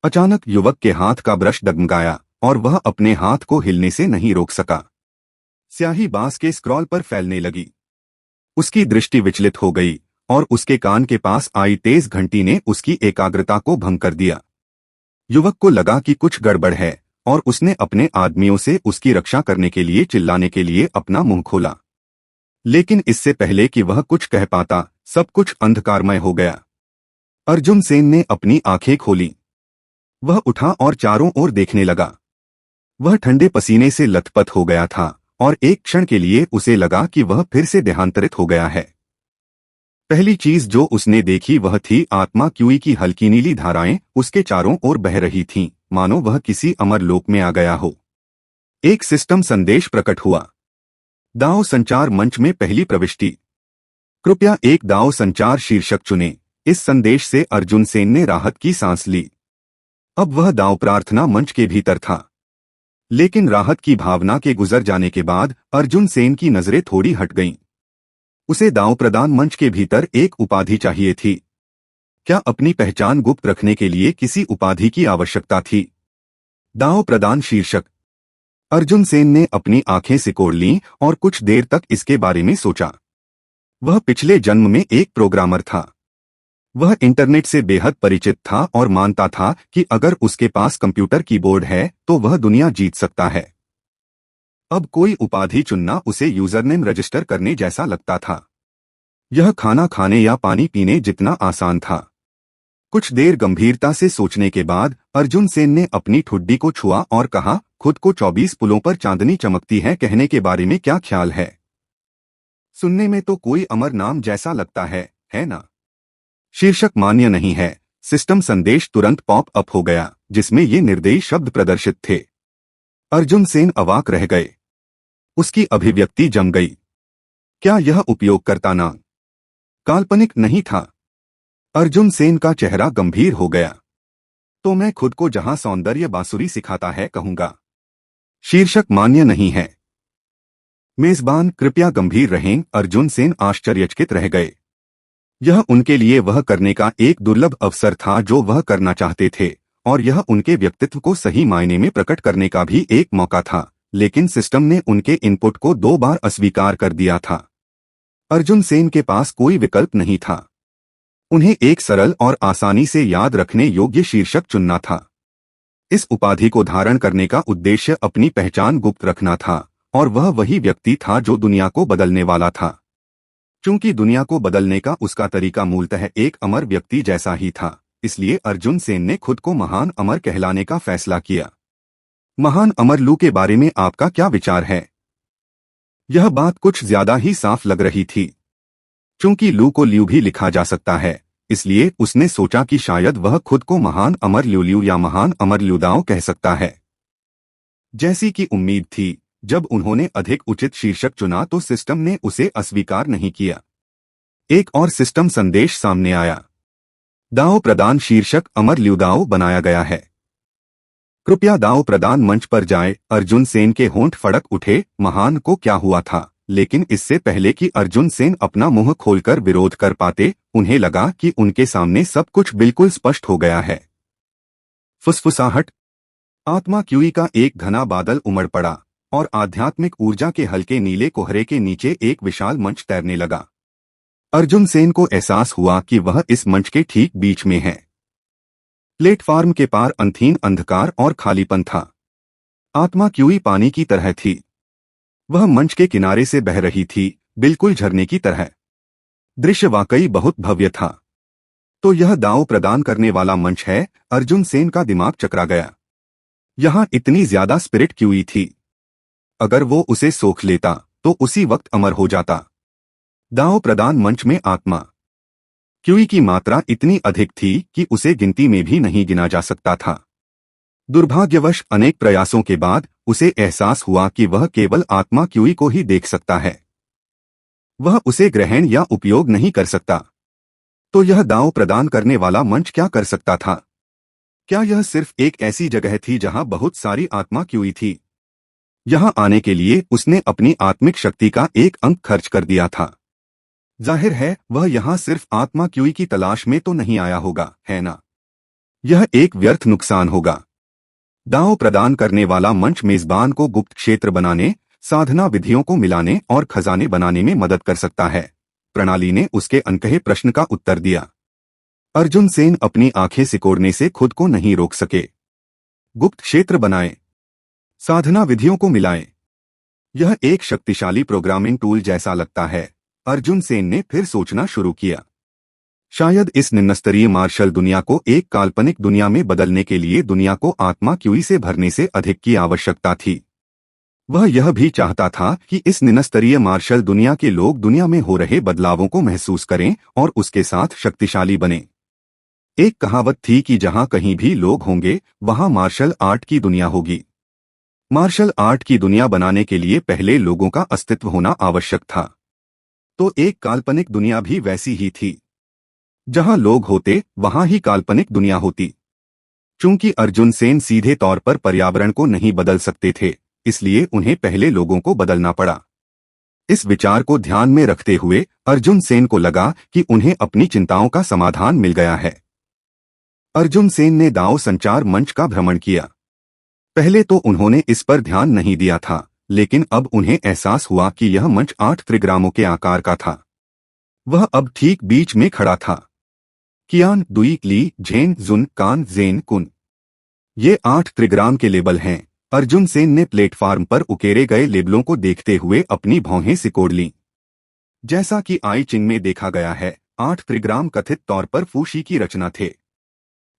अचानक युवक के हाथ का ब्रश डगमगाया और वह अपने हाथ को हिलने से नहीं रोक सका। स्याही बांस के स्क्रॉल पर फैलने लगी। उसकी दृष्टि विचलित हो गई और उसके कान के पास आई तेज घंटी ने उसकी एकाग्रता को भंग कर दिया। युवक को लगा कि कुछ गड़बड़ है और उसने अपने आदमियों से उसकी रक्षा करने के लिए चिल्लाने के लिए अपना मुंह खोला। लेकिन इससे पहले कि वह कुछ कह पाता, सब कुछ अंधकारमय हो गया। अर्जुन सेन ने अपनी आंखें खोली। वह उठा और चारों ओर देखने लगा। वह ठंडे पसीने से लथपथ हो गया था और एक क्षण के लिए उसे लगा कि वह फिर से देहांतरित हो गया है। पहली चीज जो उसने देखी वह थी आत्मा क्यूई की हल्की नीली धाराएं उसके चारों ओर बह रही थीं, मानो वह किसी अमर लोक में आ गया हो। एक सिस्टम संदेश प्रकट हुआ। दाओ संचार मंच में पहली प्रविष्टि। कृपया एक दाओ संचार शीर्षक चुनें। इस संदेश से अर्जुन सेन ने राहत की सांस ली। अब वह दाव प्रार्थना मंच के भीतर था। लेकिन राहत की भावना के गुजर जाने के बाद अर्जुन सेन की नजरें थोड़ी हट गईं। उसे दाव प्रदान मंच के भीतर एक उपाधि चाहिए थी। क्या अपनी पहचान गुप्त रखने के लिए किसी उपाधि की आवश्यकता थी? दाव प्रदान शीर्षक। अर्जुन सेन ने अपनी आंखें सिकोड़ लीं और कुछ देर तक इसके बारे में सोचा। वह पिछले जन्म में एक प्रोग्रामर था। वह इंटरनेट से बेहद परिचित था और मानता था कि अगर उसके पास कंप्यूटर कीबोर्ड है तो वह दुनिया जीत सकता है। अब कोई उपाधि चुनना उसे यूजरनेम रजिस्टर करने जैसा लगता था। यह खाना खाने या पानी पीने जितना आसान था। कुछ देर गंभीरता से सोचने के बाद अर्जुन सेन ने अपनी ठुड्डी को छुआ और कहा, खुद को 24 पुलों पर चांदनी चमकती है कहने के बारे में क्या ख्याल है? सुनने में तो कोई अमर नाम जैसा लगता है ना? शीर्षक मान्य नहीं है। सिस्टम संदेश तुरंत पॉप अप हो गया जिसमें ये निर्देश शब्द प्रदर्शित थे। अर्जुन सेन अवाक रह गए। उसकी अभिव्यक्ति जम गई। क्या यह उपयोगकर्ता नाम काल्पनिक नहीं था? अर्जुन सेन का चेहरा गंभीर हो गया। तो मैं खुद को जहां सौंदर्य बांसुरी सिखाता है कहूंगा। शीर्षक मान्य नहीं है। मेजबान कृपया गंभीर रहें। अर्जुन सेन आश्चर्यचकित रह गए। यह उनके लिए वह करने का एक दुर्लभ अवसर था जो वह करना चाहते थे और यह उनके व्यक्तित्व को सही मायने में प्रकट करने का भी एक मौका था, लेकिन सिस्टम ने उनके इनपुट को 2 बार अस्वीकार कर दिया था। अर्जुन सेन के पास कोई विकल्प नहीं था। उन्हें एक सरल और आसानी से याद रखने योग्य शीर्षक चुनना था। इस उपाधि को धारण करने का उद्देश्य अपनी पहचान गुप्त रखना था और वह वही व्यक्ति था जो दुनिया को बदलने वाला था। चूंकि दुनिया को बदलने का उसका तरीका मूलतः एक अमर व्यक्ति जैसा ही था, इसलिए अर्जुन सेन ने खुद को महान अमर कहलाने का फैसला किया। महान अमर लू के बारे में आपका क्या विचार है? यह बात कुछ ज्यादा ही साफ लग रही थी। चूंकि लू को ल्यू भी लिखा जा सकता है, इसलिए उसने सोचा कि शायद वह खुद को महान अमर ल्यू या महान अमर ल्यूदाओ कह सकता है। जैसी कि उम्मीद थी, जब उन्होंने अधिक उचित शीर्षक चुना तो सिस्टम ने उसे अस्वीकार नहीं किया। एक और सिस्टम संदेश सामने आया। दाओ प्रदान शीर्षक अमर ल्यूदाओ बनाया गया है। कृपया दाओ प्रदान मंच पर जाए। अर्जुन सेन के होंठ फड़क उठे। महान को क्या हुआ था? लेकिन इससे पहले कि अर्जुन सेन अपना मुंह खोलकर विरोध कर पाते, उन्हें लगा कि उनके सामने सब कुछ बिल्कुल स्पष्ट हो गया है। फुसफुसाहट। आत्मा क्यूई का एक घना बादल उमड़ पड़ा और आध्यात्मिक ऊर्जा के हल्के नीले कोहरे के नीचे एक विशाल मंच तैरने लगा। अर्जुन सेन को एहसास हुआ कि वह इस मंच के ठीक बीच में है। प्लेटफार्म के पार अंधीन अंधकार और खालीपन था। आत्मा क्यूई पानी की तरह थी। वह मंच के किनारे से बह रही थी, बिल्कुल झरने की तरह। दृश्य वाकई बहुत भव्य था। तो यह दांव प्रदान करने वाला मंच है। अर्जुन सेन का दिमाग चकरा गया। यहां इतनी ज्यादा स्पिरिट क्यूई थी। अगर वो उसे सोख लेता तो उसी वक्त अमर हो जाता। दांव प्रदान मंच में आत्मा क्यूई की मात्रा इतनी अधिक थी कि उसे गिनती में भी नहीं गिना जा सकता था। दुर्भाग्यवश अनेक प्रयासों के बाद उसे एहसास हुआ कि वह केवल आत्मा क्यूई को ही देख सकता है। वह उसे ग्रहण या उपयोग नहीं कर सकता। तो यह दांव प्रदान करने वाला मंच क्या कर सकता था? क्या यह सिर्फ एक ऐसी जगह थी जहां बहुत सारी आत्मा क्यूई थी? यहां आने के लिए उसने अपनी आत्मिक शक्ति का एक अंक खर्च कर दिया था। जाहिर है वह यहां सिर्फ आत्मा क्यूई की तलाश में तो नहीं आया होगा, है ना? यह एक व्यर्थ नुकसान होगा। दांव प्रदान करने वाला मंच मेजबान को गुप्त क्षेत्र बनाने, साधना विधियों को मिलाने और खजाने बनाने में मदद कर सकता है। प्रणाली ने उसके अनकहे प्रश्न का उत्तर दिया। अर्जुन सेन अपनी आंखें सिकोड़ने से खुद को नहीं रोक सके। गुप्त क्षेत्र बनाएं, साधना विधियों को मिलाएं। यह एक शक्तिशाली प्रोग्रामिंग टूल जैसा लगता है। अर्जुन सेन ने फिर सोचना शुरू किया। शायद इस निम्नस्तरीय मार्शल दुनिया को एक काल्पनिक दुनिया में बदलने के लिए दुनिया को आत्मा क्यूई से भरने से अधिक की आवश्यकता थी। वह यह भी चाहता था कि इस निम्नस्तरीय मार्शल दुनिया के लोग दुनिया में हो रहे बदलावों को महसूस करें और उसके साथ शक्तिशाली बने। एक कहावत थी कि जहां कहीं भी लोग होंगे वहां मार्शल आर्ट की दुनिया होगी। मार्शल आर्ट की दुनिया बनाने के लिए पहले लोगों का अस्तित्व होना आवश्यक था। तो एक काल्पनिक दुनिया भी वैसी ही थी। जहां लोग होते वहां ही काल्पनिक दुनिया होती। चूंकि अर्जुन सेन सीधे तौर पर पर्यावरण को नहीं बदल सकते थे, इसलिए उन्हें पहले लोगों को बदलना पड़ा। इस विचार को ध्यान में रखते हुए अर्जुन सेन को लगा कि उन्हें अपनी चिंताओं का समाधान मिल गया है। अर्जुन सेन ने दाओ संचार मंच का भ्रमण किया। पहले तो उन्होंने इस पर ध्यान नहीं दिया था, लेकिन अब उन्हें एहसास हुआ कि यह मंच 8 त्रिग्रामों के आकार का था। वह अब ठीक बीच में खड़ा था। कियान, दुई, ली, झेन, जुन, कान, जेन, कुन, ये 8 त्रिग्राम के लेबल हैं। अर्जुन सेन ने प्लेटफार्म पर उकेरे गए लेबलों को देखते हुए अपनी भौहें सिकोड़ लीं। जैसा कि आई चिंग में देखा गया है, 8 त्रिग्राम कथित तौर पर फूशी की रचना थे।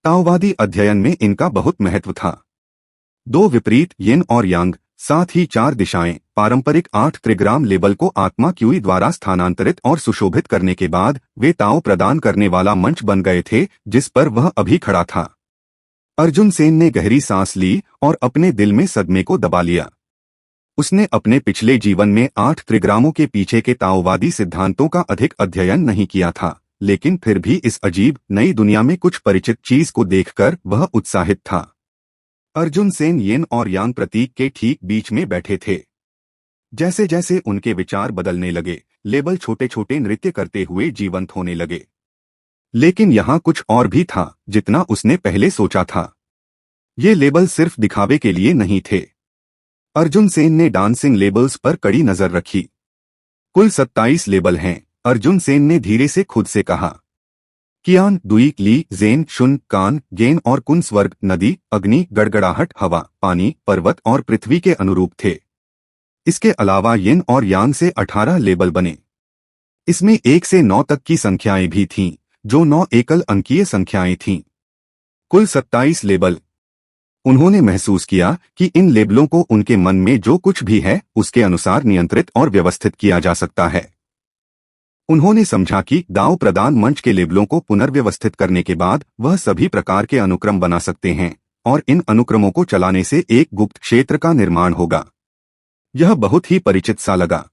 ताओवादी अध्ययन में इनका बहुत महत्व था। 2 विपरीत यिन और यांग, साथ ही 4 दिशाएं, पारंपरिक 8 त्रिग्राम लेबल को आत्मा क्यूई द्वारा स्थानांतरित और सुशोभित करने के बाद वे ताओ प्रदान करने वाला मंच बन गए थे जिस पर वह अभी खड़ा था। अर्जुन सेन ने गहरी सांस ली और अपने दिल में सदमे को दबा लिया। उसने अपने पिछले जीवन में 8 त्रिग्रामों के पीछे के ताओवादी सिद्धांतों का अधिक अध्ययन नहीं किया था, लेकिन फिर भी इस अजीब नई दुनिया में कुछ परिचित चीज को देखकर वह उत्साहित था। अर्जुन सेन यिन और यांग प्रतीक के ठीक बीच में बैठे थे। जैसे जैसे उनके विचार बदलने लगे, लेबल छोटे छोटे नृत्य करते हुए जीवंत होने लगे। लेकिन यहाँ कुछ और भी था जितना उसने पहले सोचा था। ये लेबल सिर्फ दिखावे के लिए नहीं थे। अर्जुन सेन ने डांसिंग लेबल्स पर कड़ी नजर रखी। कुल 27 लेबल हैं, अर्जुन सेन ने धीरे से खुद से कहा। कियान, दुई, ली, जेन, शुन, कान, गेन और कुन स्वर्ग, नदी, अग्नि, गड़गड़ाहट, हवा, पानी, पर्वत और पृथ्वी के अनुरूप थे। इसके अलावा यिन और यांग से 18 लेबल बने। इसमें 1 से 9 तक की संख्याएं भी थीं, जो 9 एकल अंकीय संख्याएं थीं। कुल 27 लेबल। उन्होंने महसूस किया कि इन लेबलों को उनके मन में जो कुछ भी है उसके अनुसार नियंत्रित और व्यवस्थित किया जा सकता है। उन्होंने समझा कि दाओ प्रदान मंच के लेबलों को पुनर्व्यवस्थित करने के बाद वह सभी प्रकार के अनुक्रम बना सकते हैं और इन अनुक्रमों को चलाने से एक गुप्त क्षेत्र का निर्माण होगा। यह बहुत ही परिचित सा लगा।